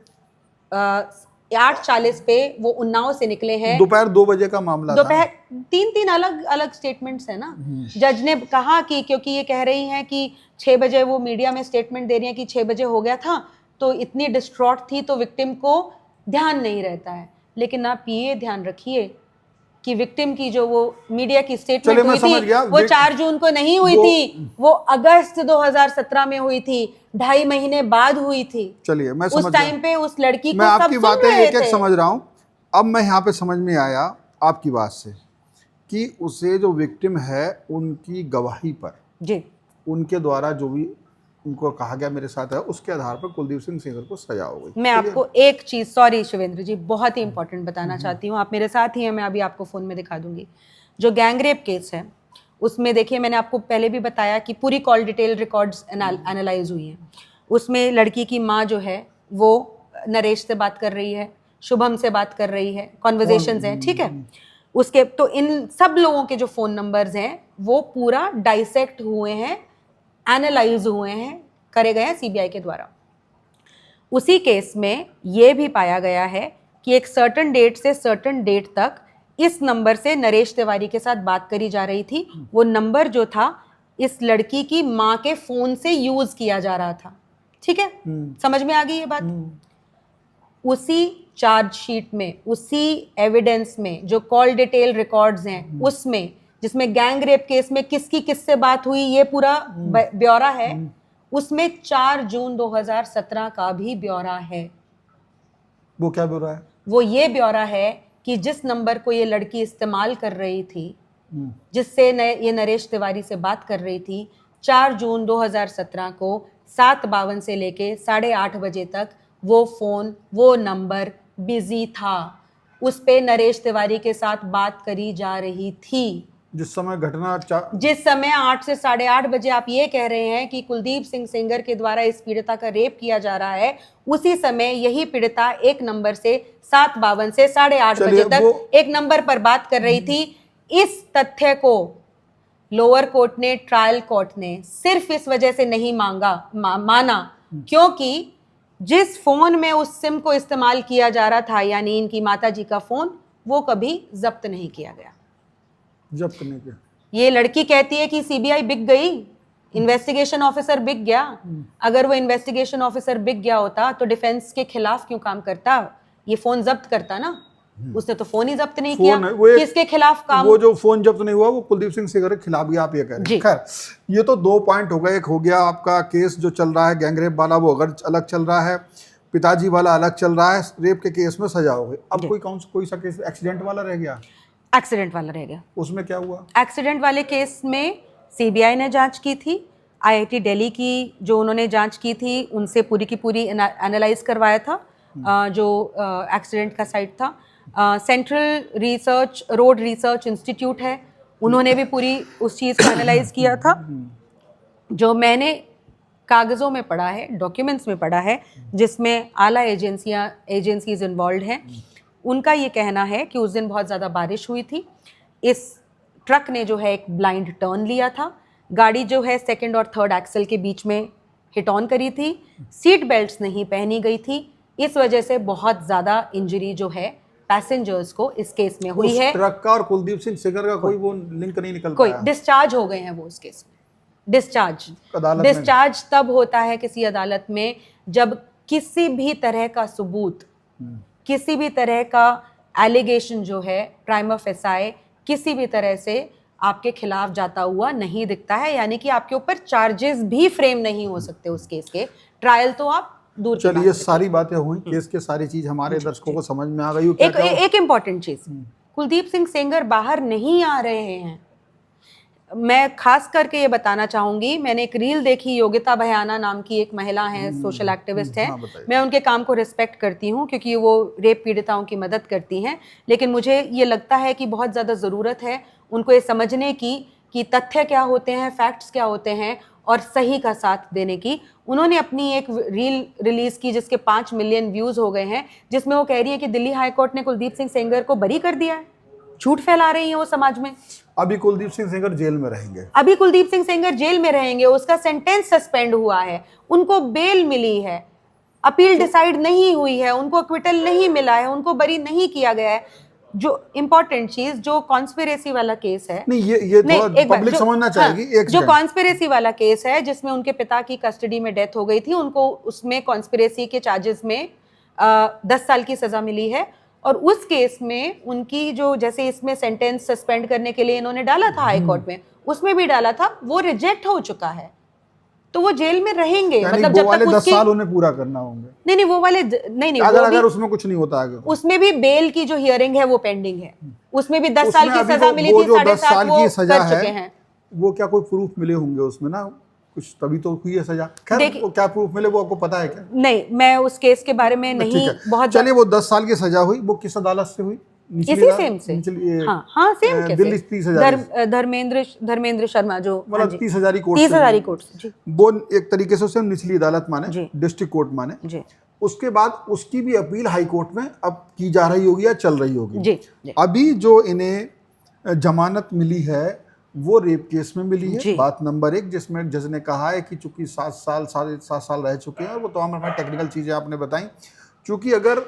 8:40 पे वो उन्नाव से निकले हैं। दोपहर 2 बजे का मामला, दोपहर 3 अलग अलग स्टेटमेंट्स है ना। जज ने कहा कि क्योंकि ये कह रही हैं कि 6 बजे वो मीडिया में स्टेटमेंट दे रही हैं कि 6 बजे हो गया था, तो इतनी डिस्ट्रॉट थी तो विक्टिम को ध्यान नहीं रहता है। लेकिन आप ये ध्यान रखिए कि विक्टिम की जो वो मीडिया की स्टेटमेंट हुई थी वो 4 जून को नहीं हुई थी, वो अगस्त 2017 में हुई थी, 2.5 महीने बाद हुई थी। चलिए मैं समझ उस टाइम पे उस लड़की को मैं सब आपकी सुन बातें रहे एक-एक थे। समझ रहा हूं। अब मैं यहाँ पे समझ में आया आपकी बात से कि उसे जो विक्टिम है उनकी गवाही पर जी, उनके द्वारा जो भी उनको कहा गया मेरे साथ है, उसके आधार पर कुलदीप सिंह सेंगर को सजा हो गई। मैं आपको एक चीज, सॉरी शिवेंद्र जी, बहुत ही इंपॉर्टेंट बताना चाहती हूँ। आप मेरे साथ ही हैं, मैं अभी आपको फोन में दिखा दूंगी। जो गैंगरेप केस है उसमें देखिए, मैंने आपको पहले भी बताया कि पूरी कॉल डिटेल रिकॉर्ड्स एनालाइज हुई हैं। उसमें लड़की की माँ जो है वो नरेश से बात कर रही है, शुभम से बात कर रही है, कॉन्वर्जेशंस हैं, ठीक है। उसके तो इन सब लोगों के जो फ़ोन नंबर्स हैं वो पूरा डाइसेक्ट हुए हैं, एनालाइज हुए हैं, करे गए हैं सीबीआई के द्वारा। उसी केस में ये भी पाया गया है कि एक सर्टेन डेट से सर्टेन डेट तक इस नंबर से नरेश तिवारी के साथ बात करी जा रही थी। वो नंबर जो था इस लड़की की माँ के फ़ोन से यूज़ किया जा रहा था, ठीक है। समझ में आ गई ये बात। उसी चार्जशीट में, उसी एविडेंस में, जो कॉल डिटेल रिकॉर्ड्स हैं उसमें, जिसमें गैंग रेप केस में किसकी किससे बात हुई ये पूरा ब्यौरा है, उसमें 4 जून 2017 का भी ब्यौरा है। वो क्या ब्यौरा है? वो ये ब्यौरा है कि जिस नंबर को ये लड़की इस्तेमाल कर रही थी, जिससे ये नरेश तिवारी से बात कर रही थी, 4 जून 2017 को 7:52 से लेके 8:30 बजे तक वो फ़ोन, वो नंबर बिजी था। उस पे नरेश तिवारी के साथ बात करी जा रही थी। जिस समय 8 से 8:30 बजे आप ये कह रहे हैं कि कुलदीप सिंह सेंगर के द्वारा इस पीड़िता का रेप किया जा रहा है, उसी समय यही पीड़िता एक नंबर से 7:52 से 8:30 बजे तक एक नंबर पर बात कर रही थी। इस तथ्य को लोअर कोर्ट ने, ट्रायल कोर्ट ने सिर्फ इस वजह से नहीं माना क्योंकि जिस फोन में उस सिम को इस्तेमाल किया जा रहा था, यानी इनकी माताजी का फोन, वो कभी जब्त नहीं किया गया। जब्त नहीं किया। ये लड़की कहती है कि सीबीआई बिक गई, इन्वेस्टिगेशन ऑफिसर बिक गया। अगर वो इन्वेस्टिगेशन ऑफिसर बिक गया होता तो डिफेंस के खिलाफ क्यों काम करता, ये फोन जब्त करता ना। उसने तो फोन ही जब्त नहीं फोन किया, वो एक- किसके खिलाफ काम? वो जो फोन जब्त नहीं हुआ वो कुलदीप सिंह सेंगर के खिलाफ भी आप ये कह रहे जी। हैं। खैर ये तो 2 पॉइंट हो गए। एक हो गया आपका केस जो चल रहा है गैंगरेप वाला, वो अगर अलग चल रहा है, पिताजी वाला अलग चल रहा है, रेप के केस में सजा हो गई। अब जी। कोई सा केस एक्सीडेंट वाला रह गया, एक्सीडेंट वाला रह गया। उसमें क्या हुआ? एक्सीडेंट वाले केस में सीबीआई ने जांच की थी, आईआईटी दिल्ली की जो उन्होंने जांच की थी उनसे पूरी की पूरी एनालाइज करवाया था जो एक्सीडेंट का साइट था। Central research road research institute है, उन्होंने भी पूरी उस चीज़ को एनालाइज किया था। जो मैंने कागज़ों में पढ़ा है, डॉक्यूमेंट्स में पढ़ा है, जिसमें आला एजेंसीज इन्वॉल्व हैं, उनका ये कहना है कि उस दिन बहुत ज़्यादा बारिश हुई थी। इस ट्रक ने जो है एक ब्लाइंड टर्न लिया था, गाड़ी जो है सेकंड और थर्ड एक्सल के बीच में हिट ऑन करी थी, सीट बेल्ट्स नहीं पहनी गई थी। इस वजह से बहुत ज़्यादा इंजरी जो है पैसेंजर्स को इस केस में हुई उस है। ट्रक का और कुलदीप सिंह सेंगर का कोई वो लिंक नहीं निकल कोई पाया। डिस्चार्ज हो गए हैं वो उस केस में। अदालत में। डिस्चार्ज तब होता है किसी अदालत में जब किसी भी तरह का सबूत, किसी भी तरह का एलिगेशन जो है प्राइमा फेसाई किसी भी तरह से आपके खिलाफ जाता हुआ नहीं दिखता है, यानी कि आपके ऊपर चार्जेस भी फ्रेम नहीं हो सकते उस केस के। ट्रायल तो आप दूर की चलिए बात ये रखिए। सारी बातें हुई केस के, सारी चीज हमारे दर्शकों को समझ में आ गई। क्या क्या हुआ? एक इम्पॉर्टेंट चीज, कुलदीप सिंह सेंगर बाहर नहीं आ रहे हैं। मैं खास करके ये बताना चाहूंगी, मैंने एक रील देखी, योगिता भयाना नाम की एक महिला है, सोशल एक्टिविस्ट है। हाँ, बताइए। मैं उनके काम को रिस्पेक्ट करती हूँ क्योंकि वो रेप पीड़िताओं की मदद करती हैं, लेकिन मुझे ये लगता है कि बहुत ज़्यादा ज़रूरत है उनको ये समझने की कि तथ्य क्या होते हैं, फैक्ट्स क्या होते हैं और सही का साथ देने की। उन्होंने अपनी एक रील रिलीज़ की जिसके 5 मिलियन व्यूज़ हो गए हैं, जिसमें वो कह रही है कि दिल्ली हाई कोर्ट ने कुलदीप सिंह सेंगर को बरी कर दिया है। झूठ फैला रही है वो समाज में। अभी कुलदीप सिंह सेंगर जेल में रहेंगे। अभी कुलदीप सिंह सेंगर जेल में रहेंगे, उसका सेंटेंस सस्पेंड हुआ है, उनको बेल मिली है, अपील डिसाइड नहीं हुई है, उनको एक्विटल नहीं मिला है, उनको बरी नहीं किया गया है। जो इंपॉर्टेंट चीज, जो कॉन्स्पिरेसी वाला केस है, नहीं ये थोड़ा एक बार, पब्लिक जो- समझना चाहेगी। एक जो सेकंड। कॉन्स्पिरेसी वाला केस है जिसमें उनके पिता की कस्टडी में डेथ हो गई थी, उनको उसमें कॉन्स्पिरेसी के चार्जेस में 10 साल की सजा मिली है। और उस केस में उनकी जो, जैसे इसमें सेंटेंस सस्पेंड करने के लिए इन्होंने डाला था हाई कोर्ट में, उसमें भी डाला था, वो रिजेक्ट हो चुका है, तो वो जेल में रहेंगे। यानी मतलब वो जब वाले तक 10 उसकी साल उन्हें पूरा करना होंगे। नहीं वो वाले नहीं अगर वो भी, अगर उसमें कुछ नहीं होता आगे, उसमें भी बेल की जो हियरिंग है वो पेंडिंग है, उसमें भी 10 साल उसमें की अभी सजा मिली वो थी, जो 7.5 10 साल वो की सजा कर चुके है, हैं। वो क्या कोई प्रूफ मिले होंगे उसमें ना कुछ, तभी तो हुई है सजा। खैर देखिए- वो क्या प्रूफ मिले वो आपको पता है क्या? नहीं, मैं उस केस के बारे में ठीक नहीं है, बहुत चलिए वो 10 साल की सजा हुई, वो किस अदालत से हुई? निचली इसी अदालत- सेम से। निचली- हाँ सेम कैसे? दिल्ली 30,000 धर्मेंद्र शर्मा जो, हाँ मतलब जी, 30,000 कोर्ट 30,000 कोर्ट से, जी वो एक तरीके से उसे निचली अदालत माने, जी। डिस्ट्रिक्ट कोर्ट माने। जी उसके बाद उसकी भी अपील हाई कोर्ट में अब की जा रही होगी या चल रही होगी। जी जी अभी जो इन्हें जमानत मिली है वो रेप केस में मिली जी। है, बात नंबर 1, जिसमें जज ने कहा है कि चूंकि 7 साल रह चुके हैं, वो तो हमारे टेक्निकल चीज़ें आपने बताई, चूंकि अगर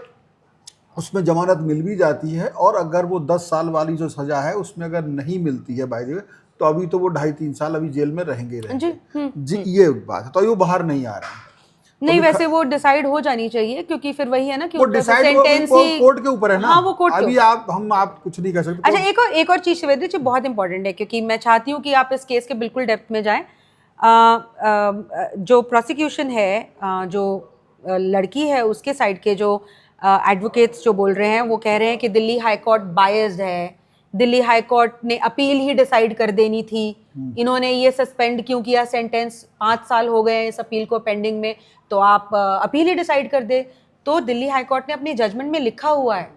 उसमें जमानत मिल भी जाती है और अगर वो 10 साल वाली जो सज़ा है उसमें अगर नहीं मिलती है बाय द वे, तो अभी तो वो 2.5-3 साल अभी जेल में रहेंगे जी जी, ये एक बात है। तो ये वो बाहर नहीं आ रहा है। नहीं, वैसे वो डिसाइड हो जानी चाहिए क्योंकि फिर वही है ना कि वो ऊपर से डिसाइड sentence ही- कोर्ट के ऊपर है ना। हाँ, वो कोर्ट के अभी ऊपर। आप कुछ नहीं कर सकते। अच्छा, एक और चीज शिवेंद्र जी बहुत इंपॉर्टेंट है, क्योंकि मैं चाहती हूँ कि आप इस केस के बिल्कुल डेप्थ में जाएं। जो प्रोसिक्यूशन है, जो लड़की है उसके साइड के जो एडवोकेट्स जो बोल रहे हैं, वो कह रहे हैं कि दिल्ली हाई कोर्ट बायस्ड है, दिल्ली हाई कोर्ट ने अपील ही डिसाइड कर देनी थी, इन्होंने ये सस्पेंड क्यों किया सेंटेंस, 5 साल हो गए हैं इस अपील को पेंडिंग में, तो आप अपील ही डिसाइड कर दे। तो दिल्ली हाई कोर्ट ने अपनी जजमेंट में लिखा हुआ है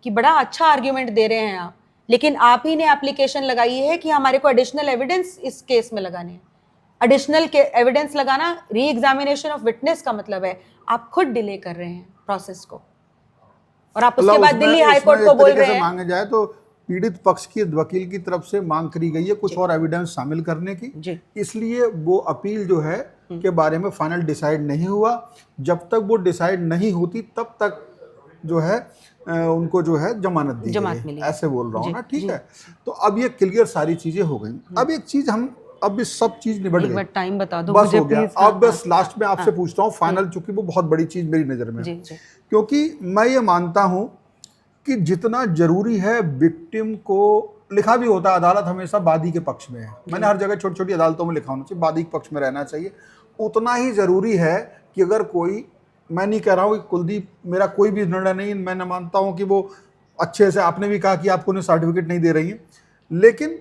कि बड़ा अच्छा आर्ग्यूमेंट दे रहे हैं आप, लेकिन आप ही ने एप्लीकेशन लगाई है कि हमारे को एडिशनल एविडेंस इस केस में लगाने हैं। एडिशनल एविडेंस लगाना री एग्जामिनेशन ऑफ विटनेस का मतलब है, आप खुद डिले कर रहे हैं प्रोसेस को, और आप उसके बाद दिल्ली हाई कोर्ट को बोल रहे हैं। मांगे जाए तो पीड़ित पक्ष की वकील की तरफ से मांग करी गई है कुछ और एविडेंस शामिल करने की, जी। इसलिए वो अपील जो है के बारे में फाइनल डिसाइड नहीं हुआ। जब तक वो डिसाइड नहीं होती तब तक जो है उनको जो है जमानत दी गई, ऐसे बोल रहा हूँ ना, ठीक है। तो अब ये क्लियर सारी चीजें हो गई। अब एक चीज अब ये सब चीज निबट गई, टाइम बता दो बस मुझे हो गया। प्लीज। अब बस लास्ट में आपसे पूछता हूँ फाइनल, चूंकि वो बहुत बड़ी चीज मेरी नजर में है, क्योंकि मैं ये मानता हूँ कि जितना जरूरी है विक्टिम को, लिखा भी होता है अदालत हमेशा वादी के पक्ष में है, मैंने हर जगह छोटी छोटी अदालतों में लिखा होना चाहिए वादी के पक्ष में रहना चाहिए, उतना ही जरूरी है कि अगर कोई, मैं नहीं कह रहा हूँ कि कुलदीप मेरा कोई भी निर्णय नहीं, मैं न मानता हूँ कि वो अच्छे से, आपने भी कहा कि आपको उन्हें सर्टिफिकेट नहीं दे रही हैं, लेकिन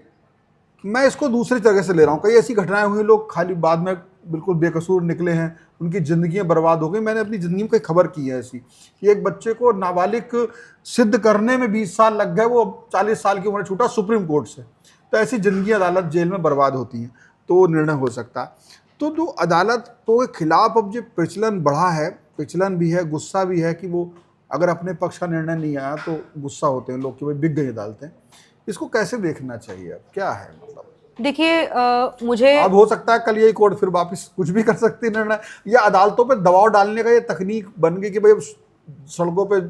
मैं इसको दूसरी तरह से ले रहा हूँ। कई ऐसी घटनाएं हुई, लोग खाली बाद में बिल्कुल बेकसूर निकले हैं, उनकी ज़िंदगियां बर्बाद हो गई। मैंने अपनी ज़िंदगी में कई खबर की है ऐसी कि एक बच्चे को नाबालिग सिद्ध करने में 20 साल लग गए, वो 40 साल की उम्र छूटा सुप्रीम कोर्ट से। तो ऐसी ज़िंदगी अदालत जेल में बर्बाद होती हैं, तो वो निर्णय हो सकता है। तो जो अदालतों के खिलाफ अब जो प्रचलन बढ़ा है, प्रचलन भी है, गुस्सा भी है कि वो अगर अपने पक्ष का निर्णय नहीं आया तो गुस्सा होते हैं लोग कि भाई बिक गई अदालतें। इसको कैसे देखना चाहिए, अब क्या है मतलब? देखिए मुझे अब हो सकता है कल यही कोर्ट फिर वापस कुछ भी कर सकती है निर्णय, या अदालतों पे दबाव डालने का ये तकनीक बन गई कि भाई सड़कों पे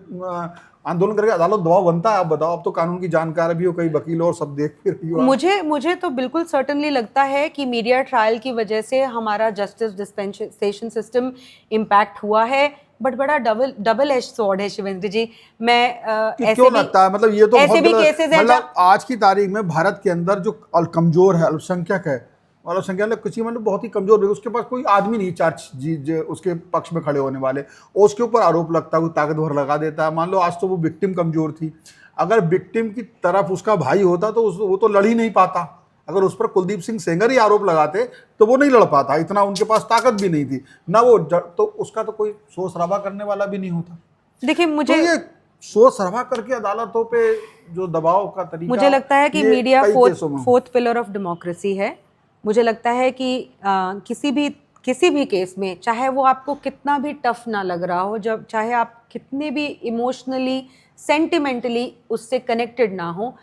आंदोलन करके अदालत दबाव बनता है। आप बताओ, अब तो कानून की जानकार भी हो, कई वकील और सब देख भी रही हो। मुझे तो बिल्कुल सर्टनली लगता है कि मीडिया ट्रायल की वजह से हमारा जस्टिस डिस्पेंसेशन सिस्टम इम्पैक्ट हुआ है, बट बड़ा डबल एज सॉर्ड है शिवेंद्र जी। मैं ऐसे क्यों भी लगता है, मतलब ये तो ऐसे बहुत भी केसेस हैं मतलब आज की तारीख में भारत के अंदर जो कमजोर है, अल्पसंख्यक है, और अल्पसंख्यक किसी मतलब बहुत ही कमजोर है, उसके पास कोई आदमी नहीं चार्ज जी उसके पक्ष में खड़े होने वाले, और उसके ऊपर आरोप लगता है, कोई ताकतवर लगा देता है। मान लो आज तो वो विक्टिम कमजोर थी, अगर विक्टिम की तरफ उसका भाई होता तो वो तो लड़ ही नहीं पाता। अगर उस पर कुलदीप सिंह सेंगर ही आरोप लगाते तो वो नहीं लड़ पाता, इतना उनके पास ताकत भी नहीं थी ना, वो तो उसका तो कोई शोर शराबा करने वाला भी नहीं होता। देखिए मुझे तो ये शोर शराबा करके अदालतों पे जो दबाव का तरीका, मुझे लगता है कि media fourth pillar of democracy है। मुझे लगता है कि किसी भी केस में, चाहे वो आपको कितना भी टफ ना लग रहा हो, जब चाहे आप कितने भी इमोशनली सेंटिमेंटली उससे कनेक्टेड ना हो,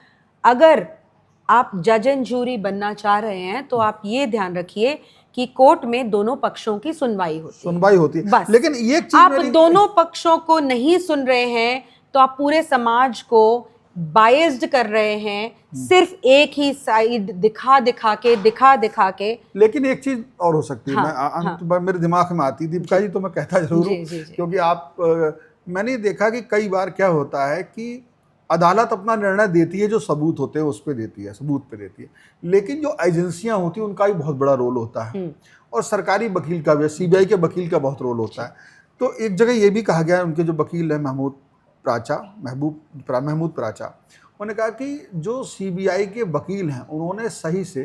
अगर आप जज एंड जूरी बनना चाह रहे हैं तो आप ये ध्यान रखिए कि कोर्ट में दोनों पक्षों की सुनवाई होती है। बस, लेकिन ये चीज आप दोनों पक्षों को नहीं सुन रहे हैं तो आप पूरे समाज को बायस्ड कर रहे हैं, सिर्फ एक ही साइड दिखा दिखा के। लेकिन एक चीज और हो सकती है, मैं मेरे दिमाग में आती, दीपिका जी तो मैं कहता जरूर हूँ, क्योंकि मैंने देखा कि कई बार क्या होता है कि अदालत अपना निर्णय देती है, जो सबूत होते हैं उस पर देती है, सबूत पे देती है, लेकिन जो एजेंसियां होती हैं उनका भी बहुत बड़ा रोल होता है, और सरकारी वकील का भी, सीबीआई के वकील का बहुत रोल होता है। तो एक जगह ये भी कहा गया है, उनके जो वकील है महमूद प्राचा, उन्होंने कहा कि जो सीबीआई के वकील हैं उन्होंने सही से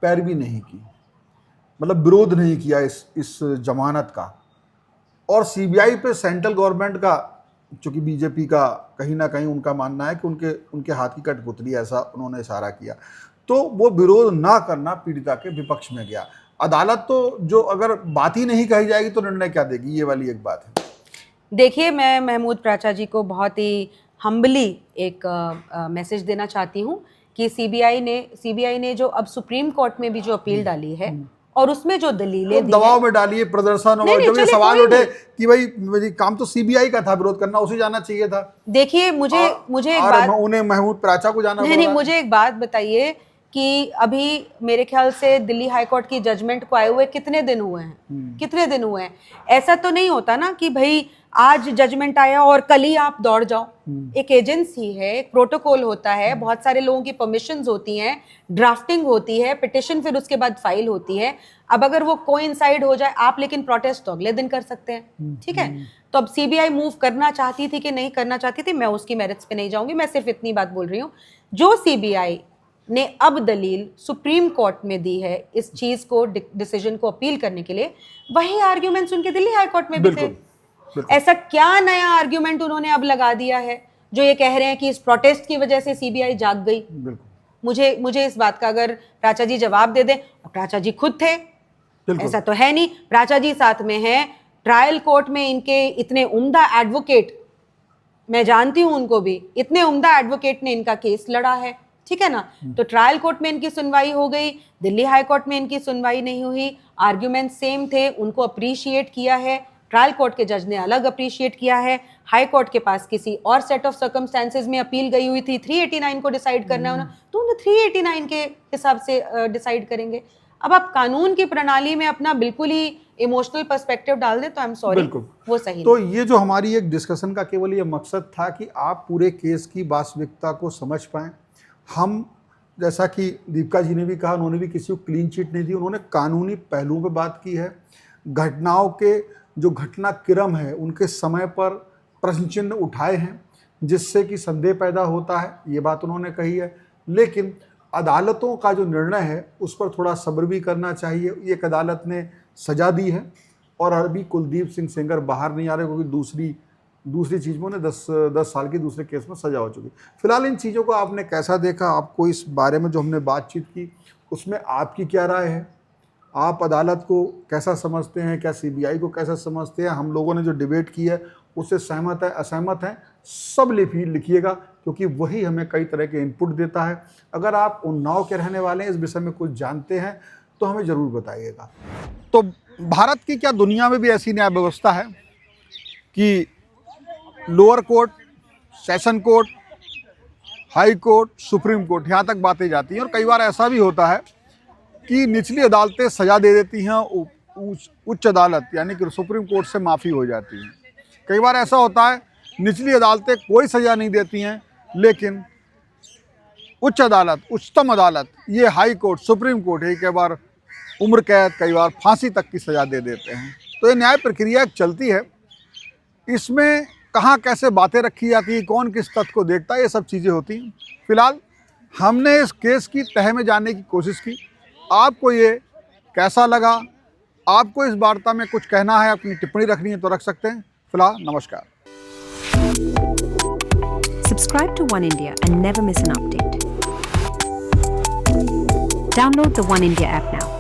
पैरवी नहीं की, मतलब विरोध नहीं किया इस जमानत का, और सीबीआई पे सेंट्रल गवर्नमेंट का, चूंकि बीजेपी का कहीं ना कहीं उनका मानना है कि उनके हाथ की कठपुतली, ऐसा उन्होंने इशारा किया, तो वो विरोध ना करना पीड़िता के विपक्ष में गया। अदालत तो जो अगर बात ही नहीं कही जाएगी तो निर्णय क्या देगी, ये वाली एक बात है। देखिए, मैं महमूद प्राचा जी को बहुत ही हम्बली एक मैसेज देना चाहती हूँ कि सीबीआई ने जो अब सुप्रीम कोर्ट में भी जो अपील डाली है और उसमें जो दलीलें दबाव में डाली है, प्रदर्शन और जब ये सवाल उठे कि भाई काम तो सीबीआई का था, विरोध करना उसे जाना चाहिए था। देखिए मुझे एक बात, उन्हें महमूद प्राचा को जाना नहीं, मुझे एक बात बताइए कि अभी मेरे ख्याल से दिल्ली हाई कोर्ट की जजमेंट को आए हुए कितने दिन हुए हैं? ऐसा तो नहीं होता ना कि भाई आज जजमेंट आया और कल ही आप दौड़ जाओ। एक एजेंसी है, एक प्रोटोकॉल होता है, बहुत सारे लोगों की परमिशंस होती हैं, ड्राफ्टिंग होती है, पिटिशन फिर उसके बाद फाइल होती है। अब अगर वो कोइंसाइड हो जाए आप, लेकिन प्रोटेस्ट तो अगले दिन कर सकते हैं, ठीक है? तो अब सीबीआई मूव करना चाहती थी कि नहीं करना चाहती थी, मैं उसकी मेरिट्स पे नहीं जाऊंगी, मैं सिर्फ इतनी बात बोल रही हूँ, जो सीबीआई ने अब दलील सुप्रीम कोर्ट में दी है इस चीज को, डिसीजन को अपील करने के लिए, वही आर्ग्यूमेंट्स उनके दिल्ली हाई कोर्ट में भी थे। ऐसा क्या नया आर्ग्यूमेंट उन्होंने अब लगा दिया है जो ये कह रहे हैं कि इस प्रोटेस्ट की वजह से सीबीआई जाग गई? मुझे इस बात का अगर प्राचा जी जवाब दे दें, प्राचा जी खुद थे, ऐसा तो है नहीं, प्राचा जी साथ में हैं, ट्रायल कोर्ट में इनके इतने उम्दा एडवोकेट, मैं जानती हूं उनको भी, इतने उम्दा एडवोकेट ने इनका केस लड़ा है, ठीक है ना? तो ट्रायल कोर्ट में इनकी सुनवाई हो गई, दिल्ली हाई कोर्ट में इनकी सुनवाई नहीं हुई, आर्ग्यूमेंट सेम थे, उनको अप्रिशिएट किया है, ट्रायल कोर्ट के जज ने अलग अप्रिशिएट किया है, हाई कोर्ट के पास किसी और सेट ऑफ सर्कमस्टेंसेज में अपील गई हुई थी, 389 को डिसाइड करना है, तो उन्हें 389 के हिसाब से डिसाइड करेंगे। अब आप कानून की प्रणाली में अपना बिल्कुल ही इमोशनल पर्सपेक्टिव डाल दें तो आई एम सॉरी, बिल्कुल। वो सही तो नहीं। ये जो हमारी एक डिस्कशन का केवल ये मकसद था कि आप पूरे केस की वास्तविकता को समझ पाएं। हम, जैसा कि दीपिका जी ने भी कहा, उन्होंने भी किसी को क्लीन चिट नहीं दी, उन्होंने कानूनी पहलुओं पे बात की है। घटनाओं के जो घटनाक्रम है उनके समय पर प्रश्न चिन्ह उठाए हैं जिससे कि संदेह पैदा होता है, ये बात उन्होंने कही है। लेकिन अदालतों का जो निर्णय है उस पर थोड़ा सब्र भी करना चाहिए। एक अदालत ने सजा दी है और अभी कुलदीप सिंह सेंगर बाहर नहीं आ रहे क्योंकि दूसरी चीज़ में उन्हें 10 साल की दूसरे केस में सजा हो चुकी। फिलहाल इन चीज़ों को आपने कैसा देखा? आपको इस बारे में जो हमने बातचीत की उसमें आपकी क्या राय है? आप अदालत को कैसा समझते हैं? क्या सीबीआई को कैसा समझते हैं? हम लोगों ने जो डिबेट की है उससे सहमत है, असहमत हैं, सब लिखिएगा क्योंकि वही हमें कई तरह के इनपुट देता है। अगर आप उन्नाव के रहने वाले हैं, इस विषय में कुछ जानते हैं तो हमें ज़रूर बताइएगा। तो भारत की क्या दुनिया में भी ऐसी न्याय व्यवस्था है कि lower court, session court, high court, supreme court, यहाँ तक बातें जाती हैं और कई बार ऐसा भी होता है कि निचली अदालतें सज़ा दे देती हैं, उच्च अदालत यानी कि सुप्रीम कोर्ट से माफ़ी हो जाती है। कई बार ऐसा होता है निचली अदालतें कोई सज़ा नहीं देती हैं लेकिन उच्च अदालत, उच्चतम अदालत, ये हाई कोर्ट, सुप्रीम कोर्ट है, कई बार उम्र कैद, कई बार फांसी तक की सज़ा दे देते हैं। तो ये न्याय प्रक्रिया चलती है, इसमें कहाँ कैसे बातें रखी जाती हैं, कौन किस तथ्य को देखता है, ये सब चीज़ें होती हैं। फिलहाल हमने इस केस की तह में जानने की कोशिश की। आपको ये कैसा लगा? आपको इस वार्ता में कुछ कहना है, अपनी टिप्पणी रखनी है तो रख सकते हैं। फिलहाल नमस्कार। Subscribe to One India and never miss an update. Download the One India app now.